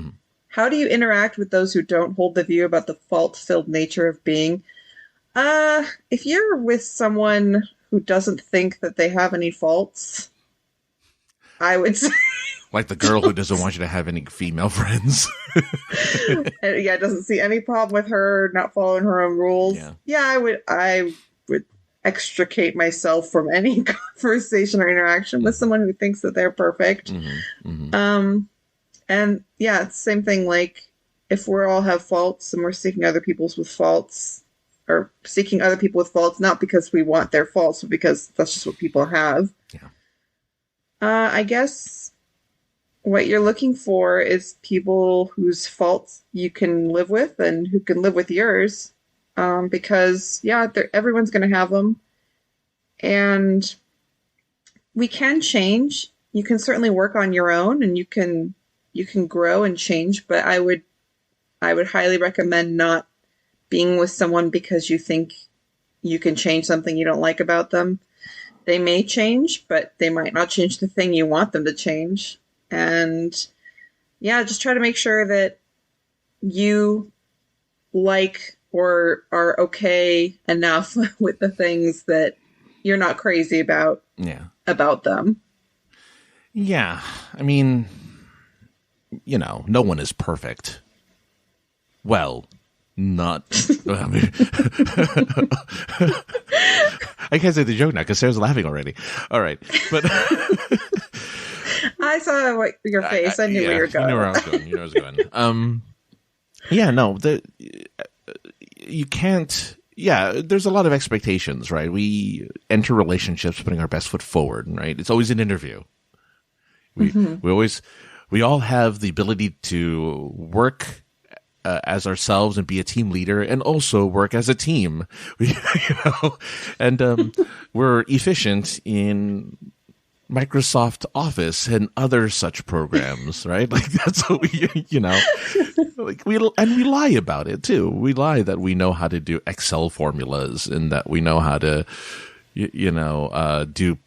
how do you interact with those who don't hold the view about the fault-filled nature of being? If you're with someone who doesn't think that they have any faults, I would say... Like the girl who doesn't want you to have any female friends. Yeah, doesn't see any problem with her not following her own rules. Yeah, I would extricate myself from any conversation or interaction with someone who thinks that they're perfect. And yeah, it's the same thing. Like, if we all have faults and we're seeking other people's with faults, or seeking other people with faults, not because we want their faults, but because that's just what people have. Yeah. I guess what you're looking for is people whose faults you can live with and who can live with yours. Because, yeah, everyone's going to have them. And we can change. You can certainly work on your own, and you can grow and change. But I would highly recommend not being with someone because you think you can change something you don't like about them. They may change, but they might not change the thing you want them to change. And yeah, just try to make sure that you like or are okay enough with the things that you're not crazy about them. Yeah. I mean, no one is perfect. Well, not. I mean, I can't say the joke now because Sarah's laughing already. All right. But I saw your face. I knew where you were going. You knew where I was going. You know where I was going. Yeah, no. You can't. Yeah, there's a lot of expectations, right? We enter relationships putting our best foot forward, right? It's always an interview. We all have the ability to work as ourselves and be a team leader, and also work as a team. And we're efficient in Microsoft Office and other such programs, right? Like that's what we lie about it too. We lie that we know how to do Excel formulas and that we know how to, do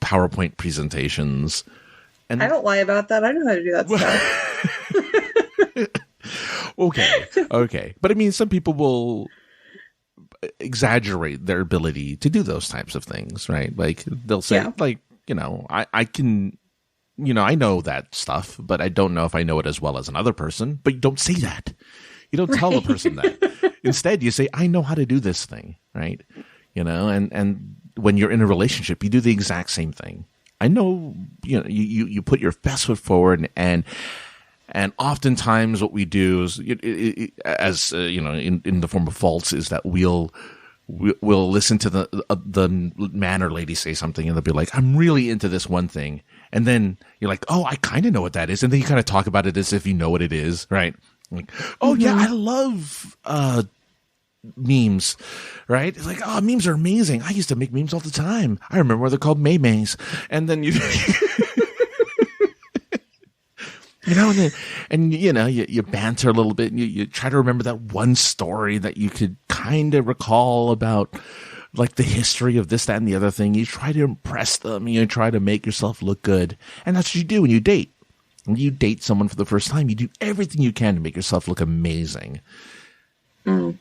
PowerPoint presentations. And I don't lie about that. I know how to do that stuff. Okay. But I mean, some people will exaggerate their ability to do those types of things, right? Like they'll say, I can, I know that stuff, but I don't know if I know it as well as another person. But you don't say that. You don't tell the person that. Instead, you say, I know how to do this thing, right? And when you're in a relationship, you do the exact same thing. I know, you put your best foot forward, and oftentimes what we do is, in the form of faults, is that we'll listen to the man or lady say something, and they'll be like, I'm really into this one thing. And then you're like, oh, I kind of know what that is. And then you kind of talk about it as if you know what it is, right? Like, oh, yeah, I love memes, right? It's like, oh, memes are amazing. I used to make memes all the time. I remember they're called Maymays. And then you... you banter a little bit, and you try to remember that one story that you could kind of recall about, like the history of this, that, and the other thing. You try to impress them, and you try to make yourself look good. And that's what you do when you date. When you date someone for the first time, you do everything you can to make yourself look amazing.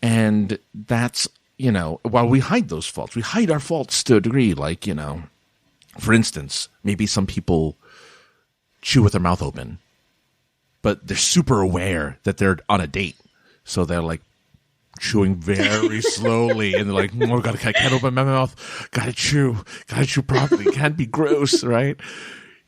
And that's, while we hide those faults, we hide our faults to a degree. Like, for instance, maybe some people chew with their mouth open, but they're super aware that they're on a date. So they're like chewing very slowly, and they're like, oh, God, I can't open my mouth. Gotta chew properly. Can't be gross, right?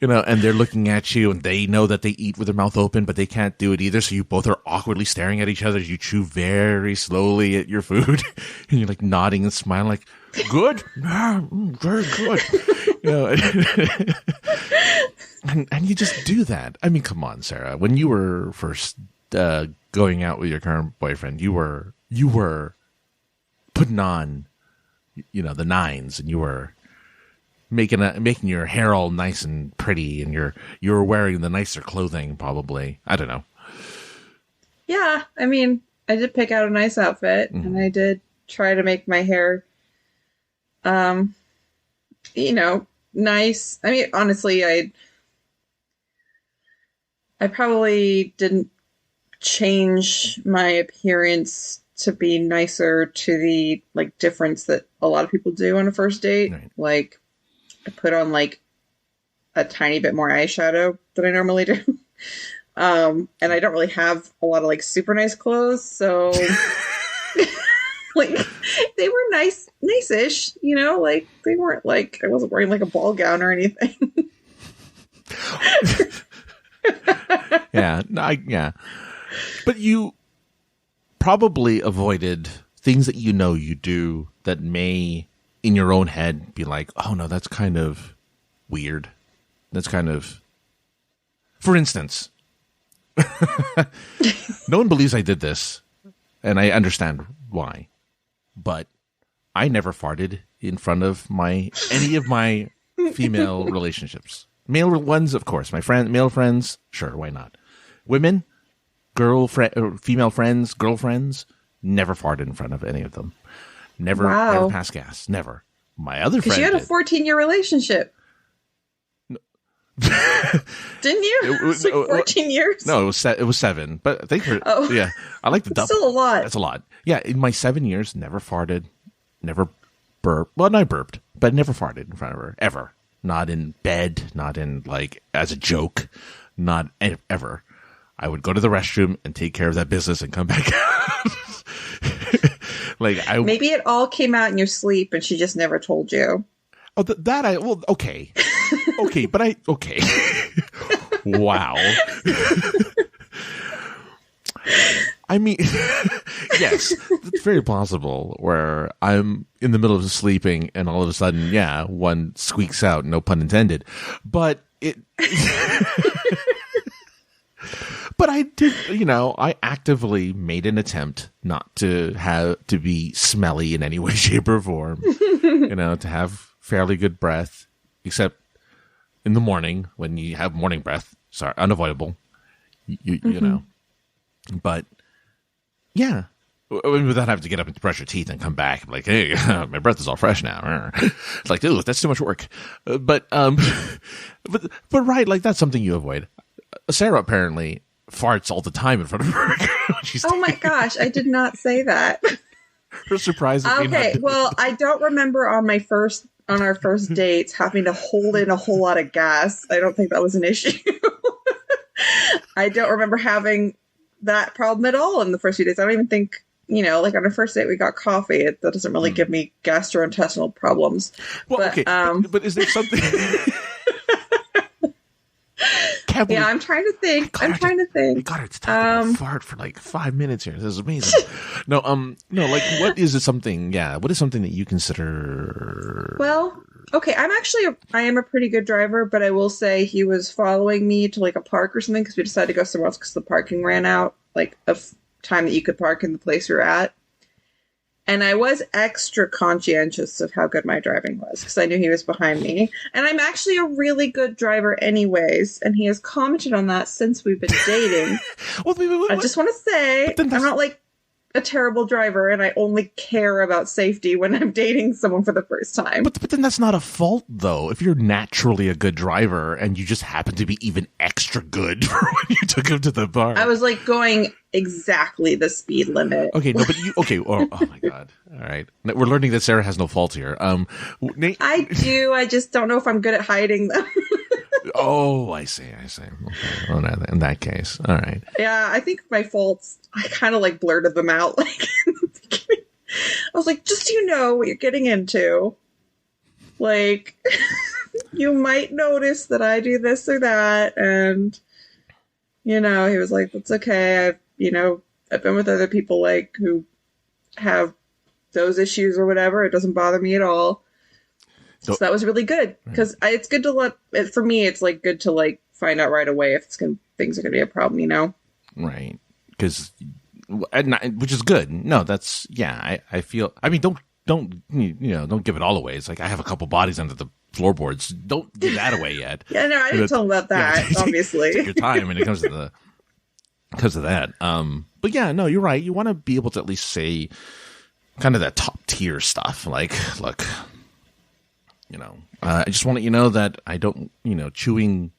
And they're looking at you, and they know that they eat with their mouth open, but they can't do it either. So you both are awkwardly staring at each other as you chew very slowly at your food. And you're like nodding and smiling like, good? Very good. And you just do that. I mean, come on, Sarah. When you were first going out with your current boyfriend, you were putting on, the nines, and you were making your hair all nice and pretty, and you were wearing the nicer clothing, probably. I don't know. Yeah, I mean, I did pick out a nice outfit, and I did try to make my hair, nice. I mean, honestly, I probably didn't change my appearance to be nicer to the difference that a lot of people do on a first date. Right. Like, I put on a tiny bit more eyeshadow than I normally do. And I don't really have a lot of super nice clothes, so they were nice-ish, they weren't I wasn't wearing a ball gown or anything. Yeah. But you probably avoided things that you do that may, in your own head, be like, oh no, that's kind of weird. That's kind of... For instance, no one believes I did this, and I understand why. But I never farted in front of any of my female relationships. Male ones, of course. Male friends, sure, why not? Women, female friends, girlfriends, never farted in front of any of them. Never passed gas. Never. My other friend, because you had a 14-year relationship. No. Didn't you? It was 14 years. No, it was 7. But I think yeah, I like the double. Still a lot. That's a lot. Yeah, in my 7 years, never farted, never burped. Well, not burped, but never farted in front of her ever. not in bed, not in like as a joke, not ever. I would go to the restroom and take care of that business and come back out. Maybe it all came out in your sleep and she just never told you. Oh, okay. Okay. Wow. I mean, yes, it's very plausible where I'm in the middle of sleeping and all of a sudden, one squeaks out, no pun intended. But but I did, I actively made an attempt not to be smelly in any way, shape, or form, to have fairly good breath, except in the morning when you have morning breath. Sorry, unavoidable, you know. But yeah, without having to get up and brush your teeth and come back, like, hey, my breath is all fresh now. It's like, dude, that's too much work. But right, like that's something you avoid. Sarah apparently farts all the time in front of her. Oh my gosh, I did not say that. Her surprise. Okay, well, I don't remember on our first dates having to hold in a whole lot of gas. I don't think that was an issue. I don't remember having that problem at all in the first few days. I don't even think, like on our first date we got coffee. That doesn't really give me gastrointestinal problems. Well, okay, but is there something? Yeah, I'm trying to think. I got her to talk about fart for like 5 minutes here. This is amazing. No, like what is it something? Yeah, what is something that you consider? Well, okay, I am a pretty good driver, but I will say he was following me to like a park or something because we decided to go somewhere else because the parking ran out, like of time that you could park in the place we were at. And I was extra conscientious of how good my driving was because I knew he was behind me. And I'm actually a really good driver anyways. And he has commented on that since we've been dating. I just want to say, I'm not like a terrible driver and I only care about safety when I'm dating someone for the first time. But then that's not a fault, though. If you're naturally a good driver and you just happen to be even extra good for when you took him to the bar. I was like going exactly the speed limit. Okay, no, but oh my God. All right. We're learning that Sarah has no fault here. I do. I just don't know if I'm good at hiding them. Oh, I see. Okay. Well, in that case. All right. Yeah, I think my faults, I kind of like blurted them out like in the beginning. I was like, just so you know what you're getting into. Like, you might notice that I do this or that. And, he was like, that's okay. I've been with other people like who have those issues or whatever. It doesn't bother me at all. So that was really good because it's good to for me, it's like good to like find out right away if things are going to be a problem, Right. Because, which is good. No, that's, I feel, I mean, don't give it all away. It's like, I have a couple bodies under the floorboards. Don't give that away yet. Yeah, no, I didn't tell him about that, obviously. Take your time when it comes to that. But yeah, no, you're right. You want to be able to at least say kind of that top tier stuff. Like, look, I just want to let you know that I don't, chewing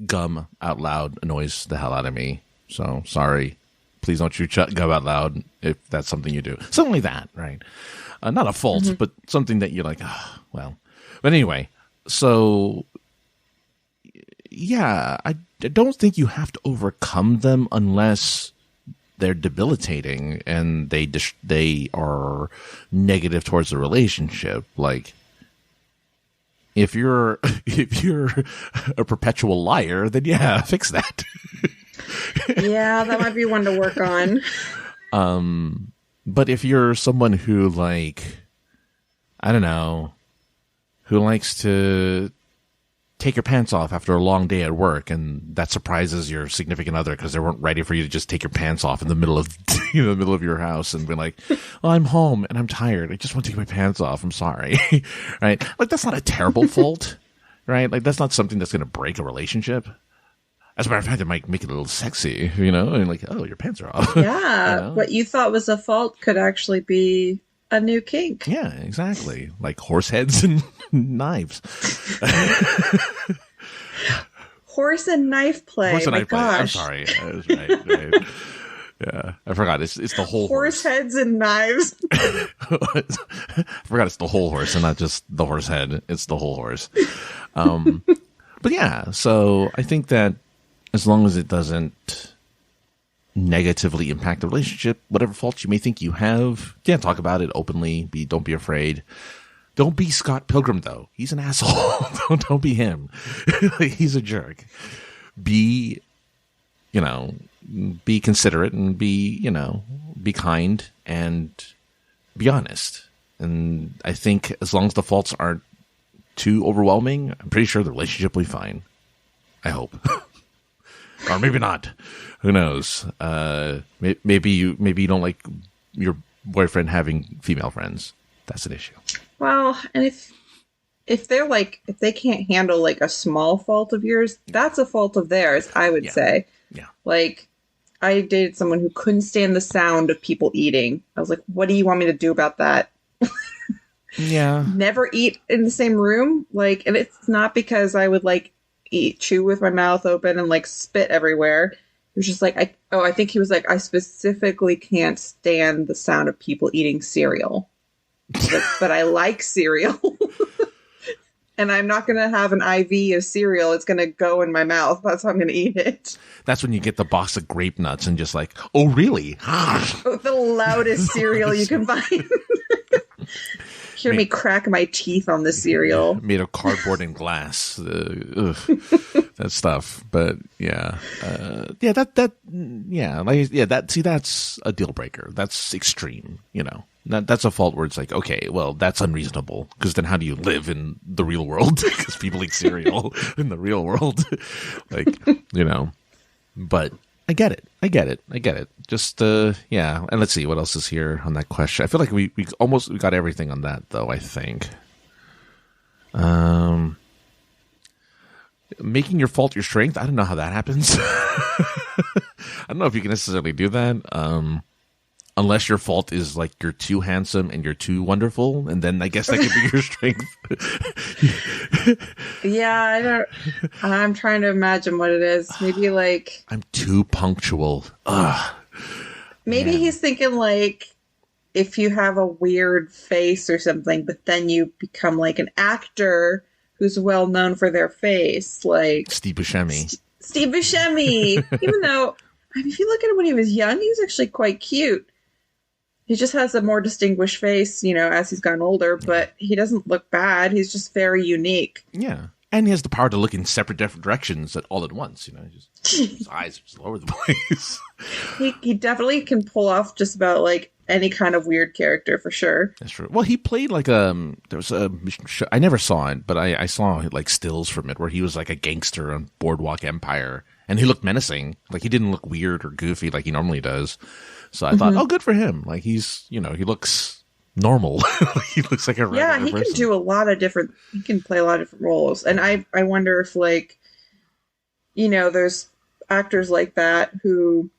gum out loud annoys the hell out of me. So sorry. Please don't chew gum out loud if that's something you do. Something like that, right? Not a fault, but something that you're like, well. But anyway, so yeah, I don't think you have to overcome them unless they're debilitating and they are negative towards the relationship. Like, if you're a perpetual liar, then fix that. Yeah, that might be one to work on. But if you're someone who like, I don't know, who likes to take your pants off after a long day at work, and that surprises your significant other because they weren't ready for you to just take your pants off in the middle of the middle of your house and be like, well, I'm home and I'm tired. I just want to take my pants off. I'm sorry. Right? Like, that's not a terrible fault, right? Like, that's not something that's going to break a relationship. As a matter of fact, it might make it a little sexy, and like, oh, your pants are off. Yeah. What you thought was a fault could actually be a new kink. Yeah, exactly. Like horse heads and knives. Horse and knife play. Horse and My knife gosh. play. I'm sorry. That was right. Yeah, I forgot. It's the whole horse heads and knives. I forgot it's the whole horse and not just the horse head. It's the whole horse. But yeah, so I think that as long as it doesn't negatively impact the relationship, whatever faults you may think you have, yeah, talk about it openly. Don't be afraid. Don't be Scott Pilgrim though. He's an asshole. don't be him. He's a jerk. Be considerate and be kind and be honest. And I think as long as the faults aren't too overwhelming, I'm pretty sure the relationship will be fine. I hope. Or maybe not. Who knows? Maybe you don't like your boyfriend having female friends. That's an issue. Well, and if they can't handle like a small fault of yours, that's a fault of theirs, I would say. Yeah. Like, I dated someone who couldn't stand the sound of people eating. I was like, what do you want me to do about that? Yeah. Never eat in the same room. Like, and it's not because I would like chew with my mouth open and like spit everywhere. It was just like, I think he was like, I specifically can't stand the sound of people eating cereal. But I like cereal. And I'm not going to have an IV of cereal. It's going to go in my mouth. That's how I'm going to eat it. That's when you get the box of grape nuts and just like, oh, really? The loudest cereal you can find. Hear me crack my teeth on the cereal. Made of cardboard and glass. That stuff. But yeah. That's a deal breaker. That's extreme, That's a fault where it's like, okay, well, that's unreasonable. Because then how do you live in the real world? Because people eat cereal in the real world. But I get it. Just, yeah. And let's see, what else is here on that question? I feel like we got everything on that, though, I think. Making your fault your strength. I don't know how that happens. I don't know if you can necessarily do that. Unless your fault is like you're too handsome and you're too wonderful, and then I guess that could be your strength. Yeah, I'm trying to imagine what it is. Maybe like I'm too punctual. Ugh. Maybe he's thinking like if you have a weird face or something, but then you become like an actor who's well known for their face, like Steve Buscemi. Steve Buscemi. Even though, if you look at him when he was young, he was actually quite cute. He just has a more distinguished face, as he's gotten older, but he doesn't look bad. He's just very unique. Yeah. And he has the power to look in separate different directions all at once, his eyes are just all over the place. He definitely can pull off just about like any kind of weird character for sure. That's true. Well, he played like there was a show, I never saw it, but I saw like stills from it where he was like a gangster on Boardwalk Empire, and he looked menacing. Like he didn't look weird or goofy like he normally does. So I thought, oh, good for him. Like he's, he looks normal. He looks like a regular person. Can do he can play a lot of different roles. And I wonder if like, there's actors like that who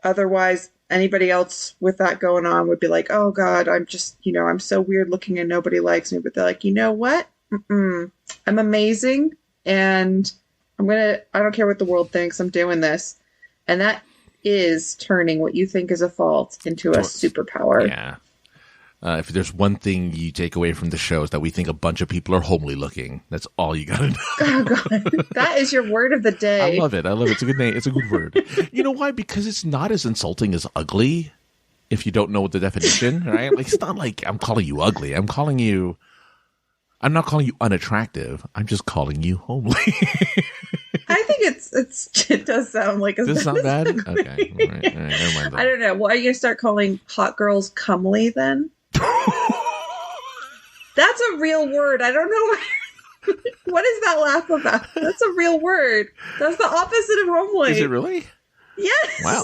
otherwise anybody else with that going on would be like, oh God, I'm just, I'm so weird looking and nobody likes me. But they're like, you know what? I'm amazing. And I don't care what the world thinks. I'm doing this. And that is turning what you think is a fault into a superpower. Yeah. If there's one thing you take away from the show is that we think a bunch of people are homely looking. That's all you gotta know. Oh God. That is your word of the day. I love it. It's a good name. It's a good word. You know why? Because it's not as insulting as ugly if you don't know the definition, right? Like it's not like I'm calling you ugly. I'm not calling you unattractive. I'm just calling you homely. I think it does sound like does it sound bad? Okay. All right. Never mind. I don't know. Well, are you going to start calling hot girls comely then? That's a real word. I don't know. What is that laugh about? That's a real word. That's the opposite of homely. Is it really? Yes. Wow.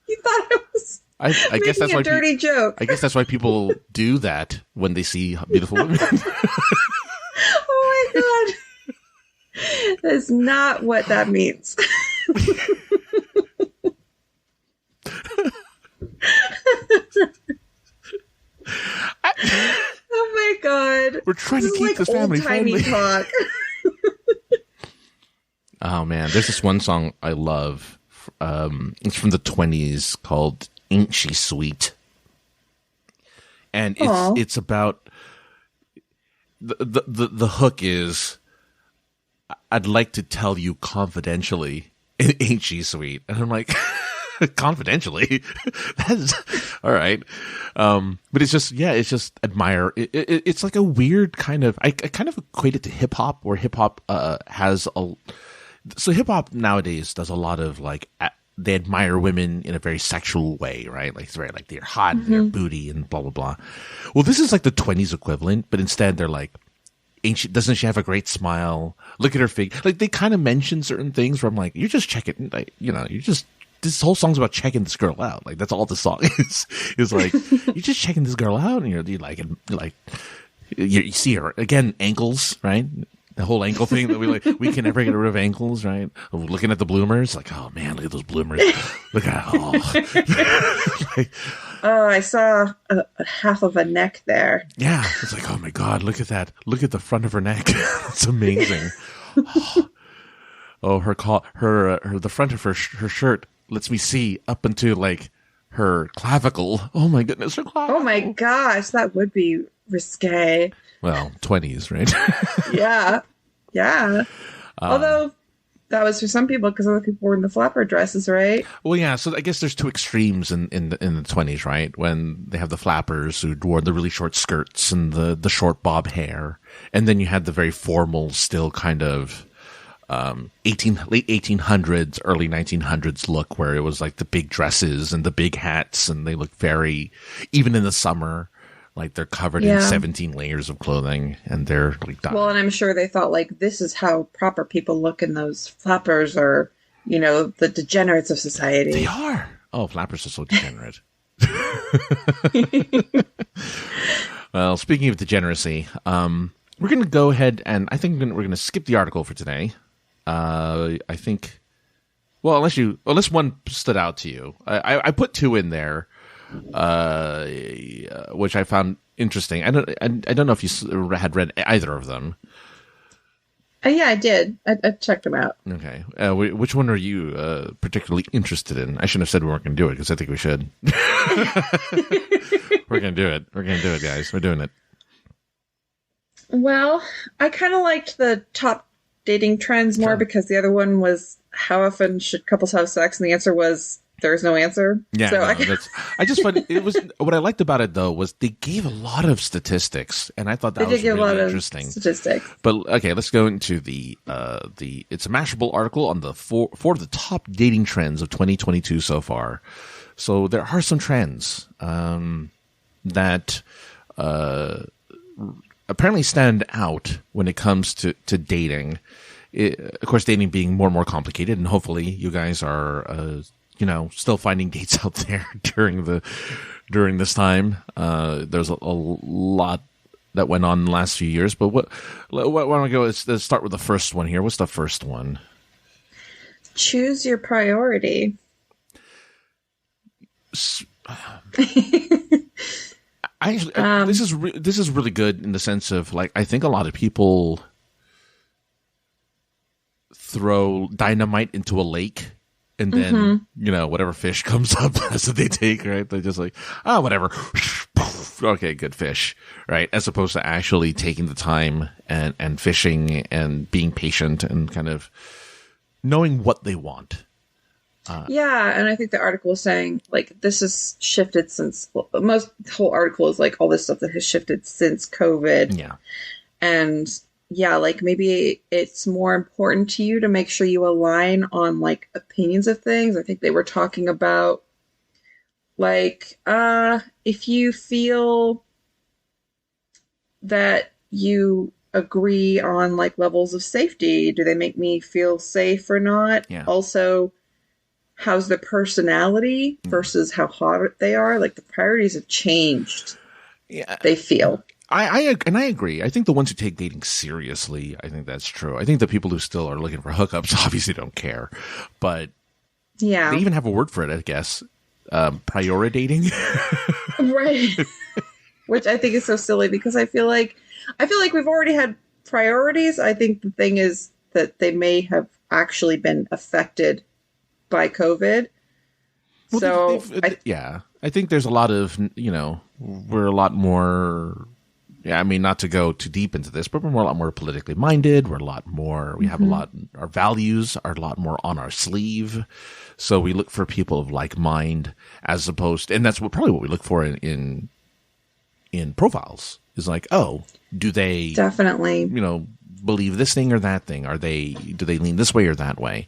You thought I was I guess that's why dirty joke. I guess that's why people do that when they see beautiful women. Oh my God. That's not what that means. Oh my God. We're trying to keep this family friendly. Talk. Oh man, there's this one song I love It's from the 20s called Ain't She Sweet? And it's about the hook is, I'd like to tell you confidentially, ain't she sweet? And I'm like, confidentially? That's all right. But it's just admire. It's like a weird kind of, I kind of equate it to hip hop, where hip hop so hip hop nowadays does a lot of like, they admire women in a very sexual way, right? Like it's very like they're hot and they're booty and blah blah blah. Well, this is like the 20s equivalent, but instead they're like, doesn't she have a great smile? Look at her figure. Like they kind of mention certain things where I'm like, you're just checking, like, this whole song's about checking this girl out. Like that's all the song is. Is like you're just checking this girl out, and you see her again, ankles, right? The whole ankle thing that we can never get rid of ankles, right? Looking at the bloomers, like, oh man, look at those bloomers. Look at oh, I saw a half of a neck there. Yeah, it's like, oh my god, look at that! Look at the front of her neck. It's amazing. Oh, the front of her shirt lets me see up into like her clavicle. Oh my goodness, her clavicle. Oh my gosh, that would be risque. Well, 20s, right? Yeah. Although that was for some people because other people were in the flapper dresses, right? Well, yeah. So I guess there's two extremes in the 20s, right? When they have the flappers who wore the really short skirts and the short bob hair, and then you had the very formal, still kind of late 1800s, early 1900s look, where it was like the big dresses and the big hats, and they look very, even in the summer, like they're covered in 17 layers of clothing, and they're like dying. Well, and I'm sure they thought like this is how proper people look in those flappers, or the degenerates of society. They are. Oh, flappers are so degenerate. Well, speaking of degeneracy, we're going to go ahead and I think we're going to skip the article for today. I think, well, unless one stood out to you, I put two in there. Which I found interesting. I don't know if you had read either of them. Yeah, I did. I checked them out. Okay. Which one are you particularly interested in? I shouldn't have said we weren't going to do it, because I think we should. We're going to do it. We're going to do it, guys. We're doing it. Well, I kind of liked the top dating trends more because the other one was how often should couples have sex, and the answer was there's no answer. Yeah, so I just find it was what I liked about it though was they gave a lot of statistics, and I thought that was really interesting. Statistics. But okay, let's go into the it's a Mashable article on the four of the top dating trends of 2022 so far. So there are some trends that apparently stand out when it comes to dating. Of course, dating being more and more complicated, and hopefully you guys are still finding dates out there during this time. There's a lot that went on in the last few years, but why don't we go? Let's start with the first one here. What's the first one? Choose your priority. This is really good in the sense of like I think a lot of people throw dynamite into a lake. And then, whatever fish comes up, that's what they take, right? They're just like, whatever. Okay, good fish, right? As opposed to actually taking the time and fishing and being patient and kind of knowing what they want. Yeah, and I think the article is saying, like, this has shifted since, the whole article is like all this stuff that has shifted since COVID. Yeah. And yeah, like maybe it's more important to you to make sure you align on like opinions of things. I think they were talking about like, if you feel that you agree on like levels of safety, do they make me feel safe or not? Yeah. Also, how's the personality versus how hot they are? Like the priorities have changed. Yeah. They feel. I agree. I think the ones who take dating seriously, I think that's true. I think the people who still are looking for hookups obviously don't care, but yeah, they even have a word for it, I guess. Priori-dating, right? Which I think is so silly because I feel like we've already had priorities. I think the thing is that they may have actually been affected by COVID. Well, So, yeah, I think there's a lot of, we're a lot more, I mean, not to go too deep into this, but we're a lot more politically minded. We're a lot more, we have a lot, our values are a lot more on our sleeve. So we look for people of like mind as opposed, and that's probably what we look for in profiles is like, oh, do they definitely, believe this thing or that thing? Do they lean this way or that way?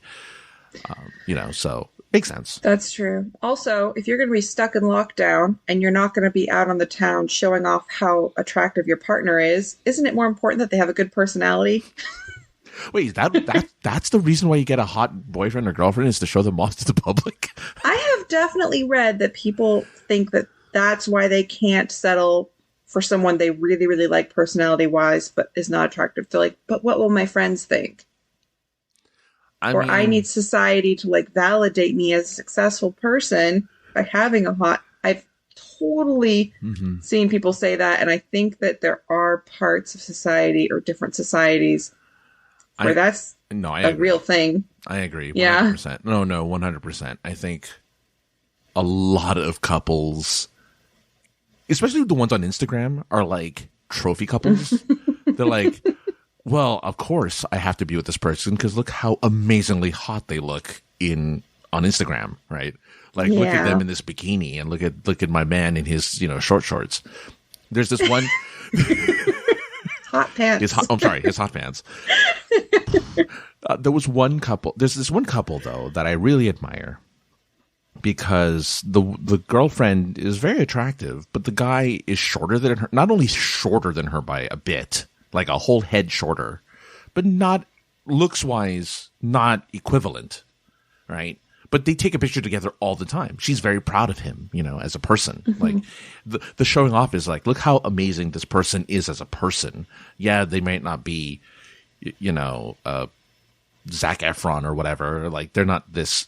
So makes sense. That's true. Also, if you're going to be stuck in lockdown and you're not going to be out on the town showing off how attractive your partner is, isn't it more important that they have a good personality? Wait, that's the reason why you get a hot boyfriend or girlfriend is to show them off to the public? I have definitely read that people think that that's why they can't settle for someone they really, really like personality-wise, but is not attractive. They're like, but what will my friends think? I need society to like validate me as a successful person by having a hot. I've totally seen people say that, and I think that there are parts of society or different societies where that's a real thing. I agree. 100%. Yeah. No, 100%. I think a lot of couples, especially the ones on Instagram, are like trophy couples. They're like, well, of course I have to be with this person because look how amazingly hot they look on Instagram, right? Like, look at them in this bikini and look at my man in his, short shorts. There's this one hot pants. His hot pants. There's this one couple though that I really admire because the girlfriend is very attractive, but the guy is shorter than her, not only shorter than her by a bit, like a whole head shorter, but not looks wise, not equivalent, right? But they take a picture together all the time. She's very proud of him, as a person. Like the showing off is like, look how amazing this person is as a person. Yeah, they might not be, Zac Efron or whatever. Like they're not this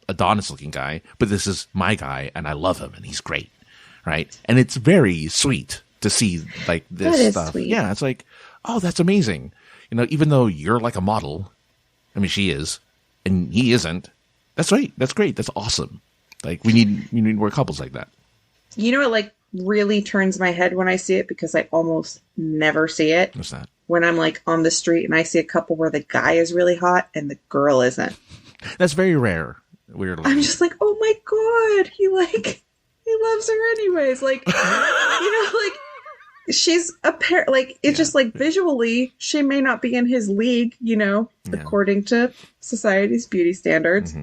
Adonis looking guy, but this is my guy and I love him and he's great, right? And it's very sweet to see like this stuff. Sweet. Yeah, it's like, oh, that's amazing. Even though you're like a model, I mean, she is, and he isn't. That's right. That's great. That's awesome. Like we need more couples like that. It like really turns my head when I see it because I almost never see it. What's that? When I'm like on the street and I see a couple where the guy is really hot and the girl isn't. That's very rare. Weirdly, I'm just like, oh my god, he loves her anyways. Like, like. She's it's just like visually, she may not be in his league, according to society's beauty standards,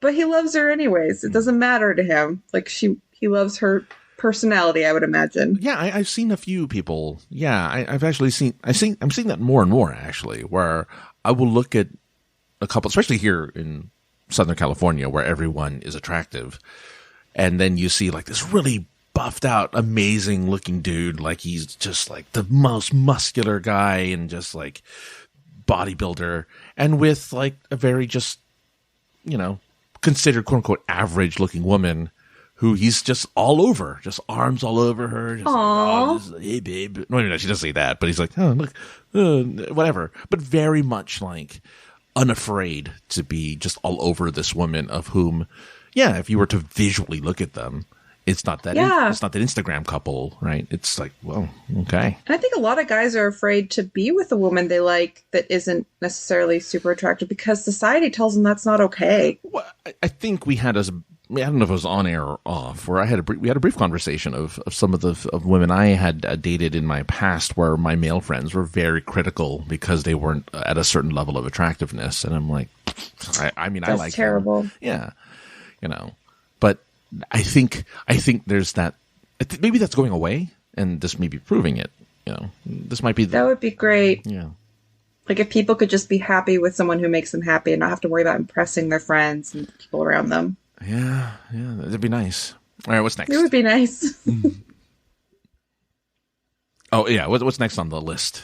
but he loves her anyways. It doesn't matter to him. Like he loves her personality, I would imagine. Yeah, I've seen a few people. Yeah, I'm seeing that more and more actually, where I will look at a couple, especially here in Southern California, where everyone is attractive, and then you see like this really buffed out, amazing looking dude, like he's just like the most muscular guy and just like bodybuilder, and with like a very just considered quote unquote average looking woman who he's just all over, just arms all over her, just like, oh, hey babe. No, she doesn't say that, but he's like, oh look, whatever, but very much like unafraid to be just all over this woman of whom, if you were to visually look at them, it's not that it's not that Instagram couple, right? It's like, well, okay. And I think a lot of guys are afraid to be with a woman they like that isn't necessarily super attractive because society tells them that's not okay. Well, I think we had I don't know if it was on air or off, where we had a brief conversation of some of women I had dated in my past, where my male friends were very critical because they weren't at a certain level of attractiveness, and I'm like, I mean, that's I like terrible. Them. Yeah, but. I think there's that. Maybe that's going away, and this may be proving it. This might be. That would be great. Yeah. Like if people could just be happy with someone who makes them happy and not have to worry about impressing their friends and people around them. Yeah, that'd be nice. All right, what's next? It would be nice. Oh yeah, what's next on the list?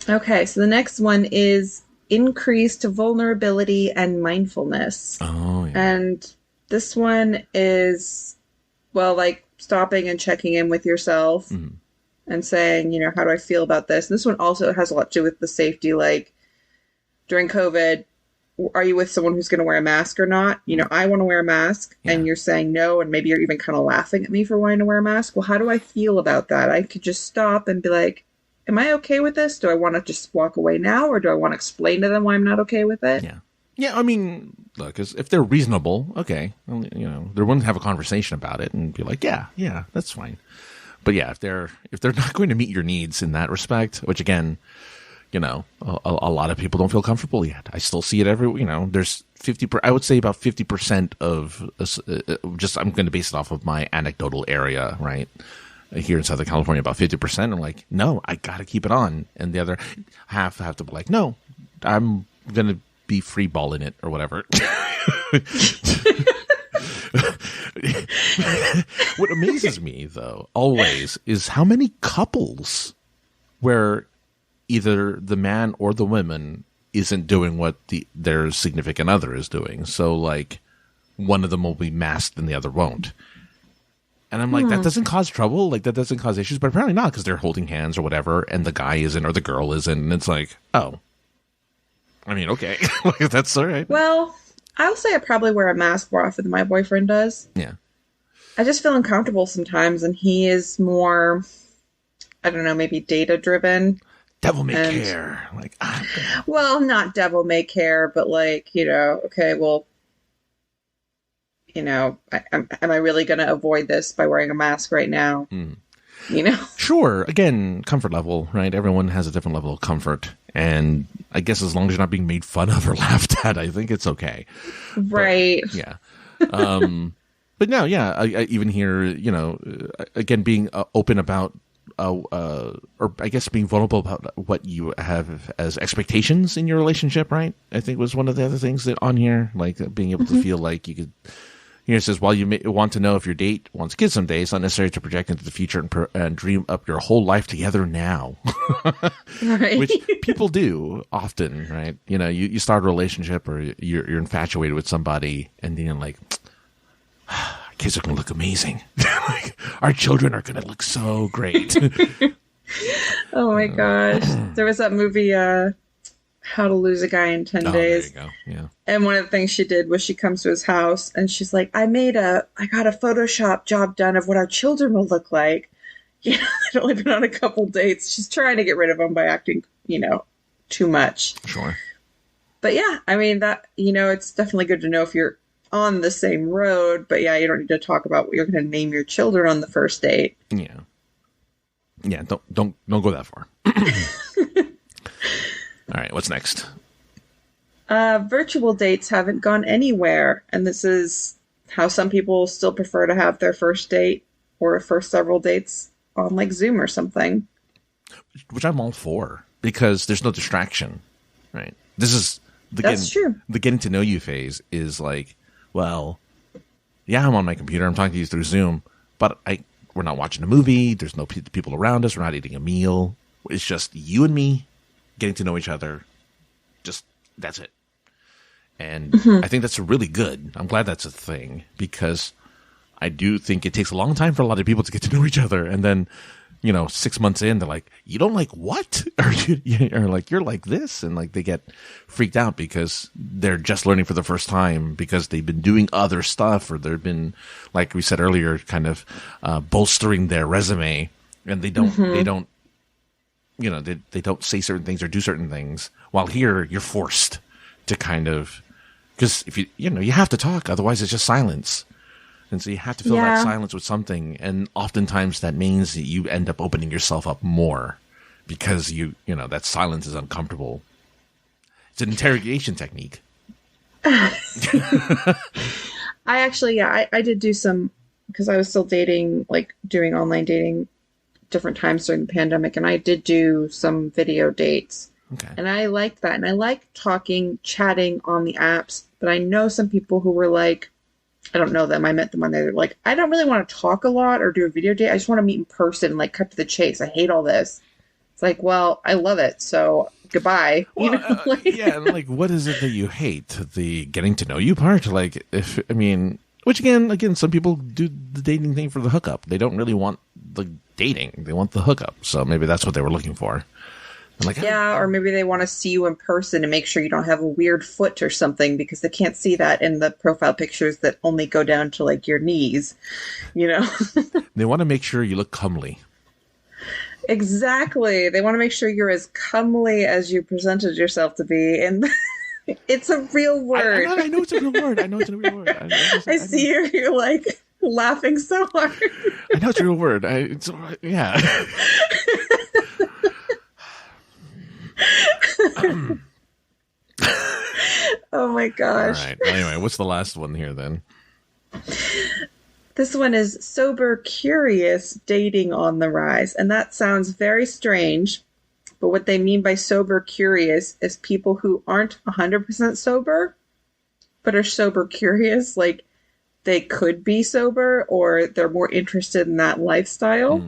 Okay, so the next one is increased vulnerability and mindfulness. Oh yeah. And this one is, well, like stopping and checking in with yourself and saying, how do I feel about this? And this one also has a lot to do with the safety. Like during COVID, are you with someone who's going to wear a mask or not? You know, I want to wear a mask and you're saying no, and maybe you're even kind of laughing at me for wanting to wear a mask. Well, how do I feel about that? I could just stop and be like, am I okay with this? Do I want to just walk away now, or do I want to explain to them why I'm not okay with it? Yeah. Yeah, I mean, look, if they're reasonable, okay, you know, they're willing to have a conversation about it and be like, yeah, that's fine. But yeah, if they're not going to meet your needs in that respect, which again, you know, a lot of people don't feel comfortable yet. I still see it you know, there's I would say about 50% of just, I'm going to base it off of my anecdotal area, right? Here in Southern California, about 50% are like, no, I got to keep it on. And the other half have to be like, no, I'm going to be free balling it or whatever. What amazes me, though, always, is how many couples where either the man or the woman isn't doing what their significant other is doing. So, like, one of them will be masked and the other won't. And I'm like, that doesn't cause trouble? Like, that doesn't cause issues? But apparently not, because they're holding hands or whatever, and the guy isn't or the girl isn't. And it's like, oh. I mean, okay. That's all right. Well, I'll say I probably wear a mask more often than my boyfriend does. Yeah. I just feel uncomfortable sometimes, and he is more, I don't know, maybe data-driven. Devil may care. Like, well, not devil may care, but like, you know, okay, well, you know, am I really going to avoid this by wearing a mask right now? You know? Sure. Again, comfort level, right? Everyone has a different level of comfort. And I guess as long as you're not being made fun of or laughed at, I think it's okay. Right. But, yeah. But no, yeah, I even hear, you know, again, being open about, or I guess being vulnerable about what you have as expectations in your relationship, right? I think was one of the other things that on here, like being able to feel like you could. Here it says, while you may want to know if your date wants kids someday, it's not necessary to project into the future and dream up your whole life together now. Right. Which people do often, right? You know, you start a relationship or you're infatuated with somebody and then you're like, our kids are going to look amazing. Like, our children are going to look so great. Oh my gosh. There was that movie, How to Lose a Guy in 10 Days. There you go. Yeah. And one of the things she did was she comes to his house and she's like, I got a Photoshop job done of what our children will look like. You know, they'd only been on a couple dates. She's trying to get rid of them by acting, you know, too much. Sure. But yeah, I mean, that, you know, it's definitely good to know if you're on the same road. But yeah, you don't need to talk about what you're going to name your children on the first date. Yeah. Yeah, don't go that far. All right, what's next? Virtual dates haven't gone anywhere, and this is how some people still prefer to have their first date or first several dates on like Zoom or something. Which I'm all for, because there's no distraction, right? That's true. The getting to know you phase is like, well, yeah, I'm on my computer, I'm talking to you through Zoom, but we're not watching a movie, there's no people around us, we're not eating a meal, it's just you and me getting to know each other. Just, that's it. And I think that's really good. I'm glad that's a thing, because I do think it takes a long time for a lot of people to get to know each other. And then, you know, 6 months in, they're like, you don't like what? Or like, you're like this. And like, they get freaked out because they're just learning for the first time because they've been doing other stuff, or they've been, like we said earlier, kind of bolstering their resume. And they don't, you know, they don't say certain things or do certain things. While here, you're forced to kind of, because if you have to talk, otherwise it's just silence. And so you have to fill that silence with something. And oftentimes that means that you end up opening yourself up more because you know, that silence is uncomfortable. It's an interrogation technique. I actually, I did do some, because I was still dating, like doing online dating different times during the pandemic, and I did do some video dates. Okay. And I liked that. And I like chatting on the apps. But I know some people who were like, I don't know them. I met them on there. They're like, I don't really want to talk a lot or do a video date. I just want to meet in person and like cut to the chase. I hate all this. It's like, well, I love it. So goodbye. Well, you know? yeah. Like, what is it that you hate? The getting to know you part? Like, which again, some people do the dating thing for the hookup. They don't really want the dating. They want the hookup. So maybe that's what they were looking for. I'm like, yeah, or maybe they want to see you in person and make sure you don't have a weird foot or something because they can't see that in the profile pictures that only go down to like your knees, you know? They want to make sure you look comely. Exactly. They want to make sure you're as comely as you presented yourself to be. And it's a real word. I know it's a real word. I see you're like laughing so hard. I know it's a real word. Yeah. Oh my gosh. All right. Anyway, what's the last one here then? This one is sober curious dating on the rise. And that sounds very strange. But what they mean by sober curious is people who aren't 100% sober, but are sober curious. Like they could be sober or they're more interested in that lifestyle.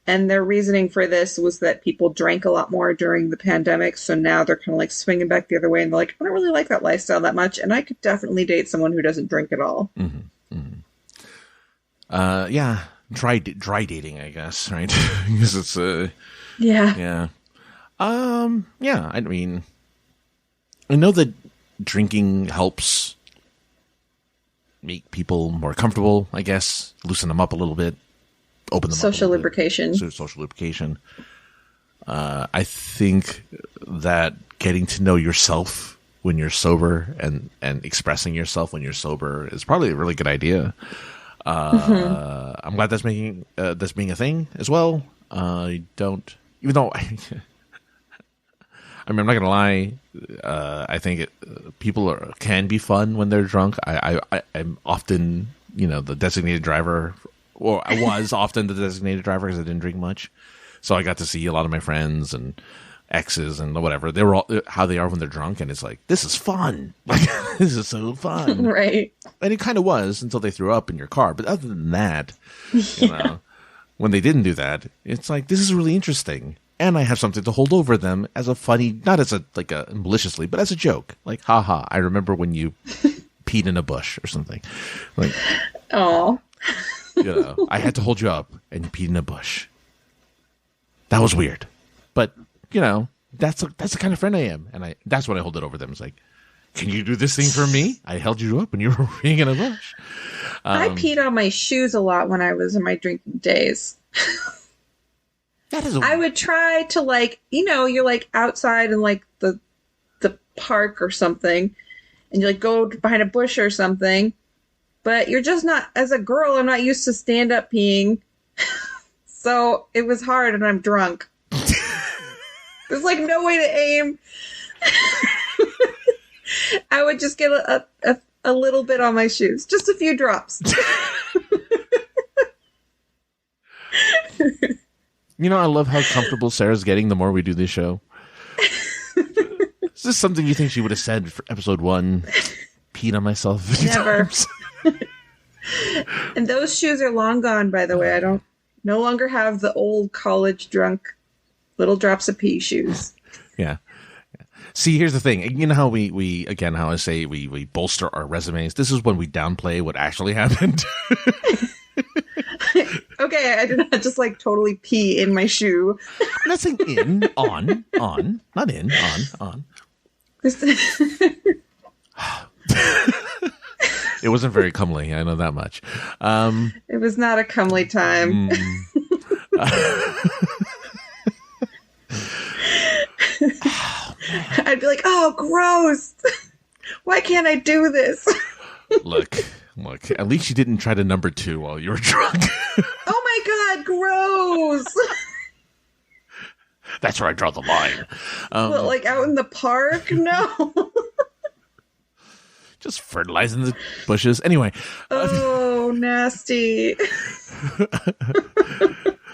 And their reasoning for this was that people drank a lot more during the pandemic. So now they're kind of like swinging back the other way. And they're like, I don't really like that lifestyle that much. And I could definitely date someone who doesn't drink at all. Yeah. Dry dating, I guess, right? Because it's Yeah. yeah. I mean, I know that drinking helps make people more comfortable, I guess, loosen them up a little bit. Open them social up lubrication. Social lubrication. I think that getting to know yourself when you're sober and expressing yourself when you're sober is probably a really good idea. I'm glad that's being a thing as well. I don't, even though I mean, I'm not gonna lie. I think people can be fun when they're drunk. I'm often, the designated driver. Or I was often the designated driver because I didn't drink much. So I got to see a lot of my friends and exes and whatever. They were all how they are when they're drunk. And it's like, this is fun. Like, this is so fun. Right. And it kind of was until they threw up in your car. But other than that, when they didn't do that, it's like, this is really interesting. And I have something to hold over them as a funny, not as a maliciously, but as a joke. Like, haha, I remember when you peed in a bush or something. Like, oh. I had to hold you up and you peed in a bush. That was weird. But, that's the kind of friend I am. And that's what I hold it over them. It's like, can you do this thing for me? I held you up and you were peeing in a bush. I peed on my shoes a lot when I was in my drinking days. I would try to you're like outside in like the park or something. And you like go behind a bush or something. But you're just not, as a girl, I'm not used to stand-up peeing. So it was hard and I'm drunk. There's like no way to aim. I would just get a little bit on my shoes. Just a few drops. I love how comfortable Sarah's getting the more we do this show. Is this something you think she would have said for episode 1? Peed on myself a few times. And those shoes are long gone, by the way. I don't no longer have the old college drunk little drops of pee shoes. Yeah. See, here's the thing. You know how we again, how I say we bolster our resumes. This is when we downplay what actually happened. Okay, I did not just like totally pee in my shoe. I'm not saying in, on, not in, on. It wasn't very comely, I know that much. It was not a comely time. I'd be like, oh, gross. Why can't I do this? Look, at least you didn't try to number 2 while you were drunk. Oh my God, gross. That's where I draw the line. Well, like out in the park? No. Just fertilizing the bushes. Anyway. Oh, nasty.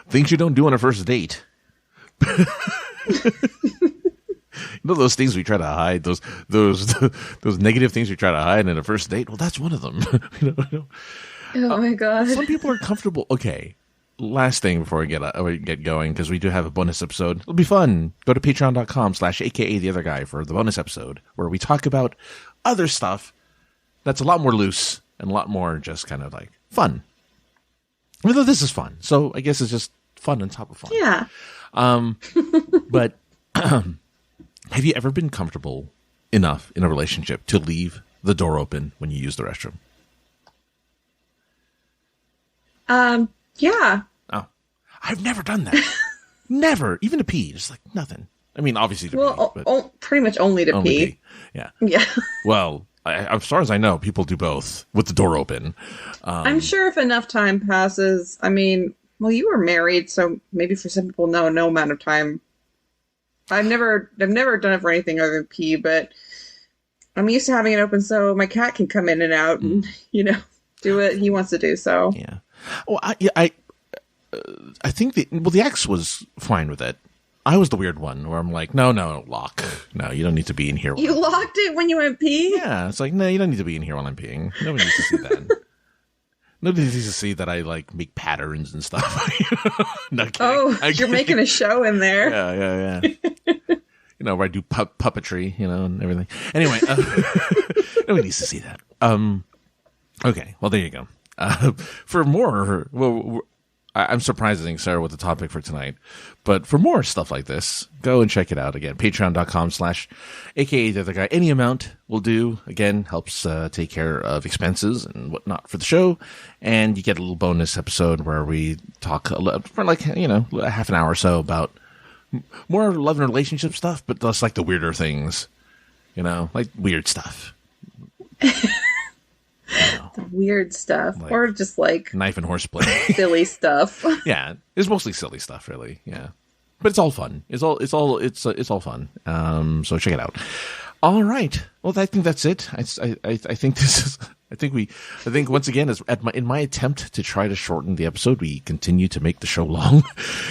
Things you don't do on a first date. Those things we try to hide, those negative things we try to hide in a first date. Well, that's one of them. Oh my God. Some people are comfortable. Okay. Last thing before we get going, because we do have a bonus episode. It'll be fun. Go to patreon.com/aka the other guy for the bonus episode where we talk about other stuff that's a lot more loose and a lot more just kind of like fun. Although this is fun. So I guess it's just fun on top of fun. Yeah. But have you ever been comfortable enough in a relationship to leave the door open when you use the restroom? Yeah. Oh, I've never done that. Never, even to pee. Just like nothing. I mean, obviously to pee. But pretty much only to pee. Yeah. Yeah. Well, as far as I know, people do both with the door open. I'm sure if enough time passes, I mean, well, you were married, so maybe for some people, no amount of time. I've never done it for anything other than pee, but I'm used to having it open so my cat can come in and out and, do what he wants to do. So yeah. Well, I think the ex was fine with it. I was the weird one where I'm like, no, lock. No, you don't need to be in here. You locked it when you went pee? Yeah, it's like, no, you don't need to be in here while I'm peeing. Nobody needs to see that. Nobody needs to see that I like make patterns and stuff. No kidding. Oh, you're making a show in there. Yeah. Where I do puppetry, and everything. Anyway, nobody needs to see that. Okay, well, there you go. For more, I'm surprising Sarah with the topic for tonight, but for more stuff like this, go and check it out again. Patreon.com/aka the other guy. Any amount will do. Again, helps take care of expenses and whatnot for the show. And you get a little bonus episode where we talk for a half an hour or so about more love and relationship stuff, but less like the weirder things, like weird stuff. The weird stuff, like, or just like knife and horseplay, silly stuff. Yeah, it's mostly silly stuff, really. Yeah, but it's all fun. It's all fun. So check it out. All right. Well, I think that's it. I think this is. I think once again, in my attempt to try to shorten the episode, we continue to make the show long.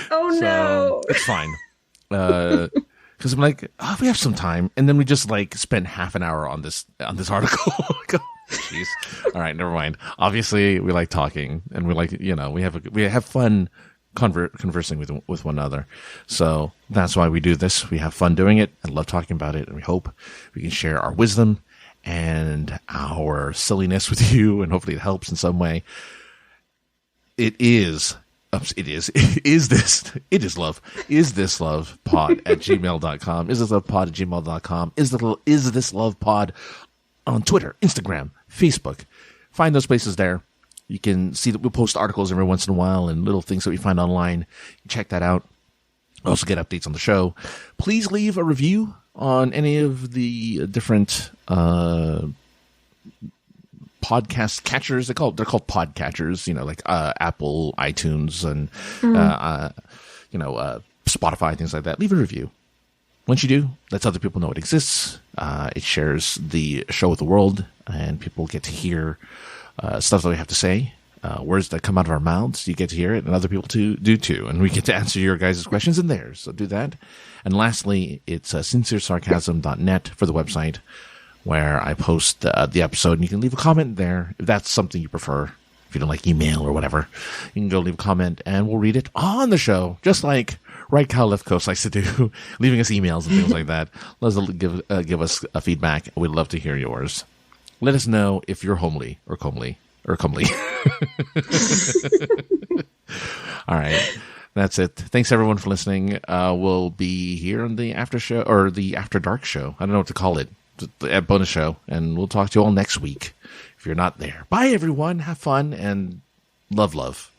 Oh no, it's fine. Because I'm like, we have some time, and then we just spend half an hour on this article. Jeez. All right, never mind. Obviously, we like talking, and we like we have fun conversing with one another. So that's why we do this. We have fun doing it and love talking about it, and we hope we can share our wisdom and our silliness with you, and hopefully it helps in some way. It is love. IsThisLovePod at gmail.com. IsThisLovePod at gmail.com. IsThisLovePod on Twitter, Instagram, Facebook. Find those places there. You can see that we'll post articles every once in a while and little things that we find online. Check that out. Also get updates on the show. Please leave a review on any of the different podcast catchers. They're called podcatchers, like Apple, iTunes, and Spotify, things like that. Leave a review. Once you do, lets other people know it exists. It shares the show with the world, and people get to hear stuff that we have to say. Words that come out of our mouths, you get to hear it, and other people do too. And we get to answer your guys' questions in theirs, so do that. And lastly, it's sinceresarcasm.net for the website, where I post the episode, and you can leave a comment there if that's something you prefer. If you don't like email or whatever, you can go leave a comment, and we'll read it on the show, just like Right Cow Left Coast likes to do, leaving us emails and things like that. Let us give us a feedback. We'd love to hear yours. Let us know if you're homely or comely. All right. That's it. Thanks everyone for listening. We'll be here on the after show, or the After Dark show. I don't know what to call it. The bonus show. And we'll talk to you all next week if you're not there. Bye everyone. Have fun and love.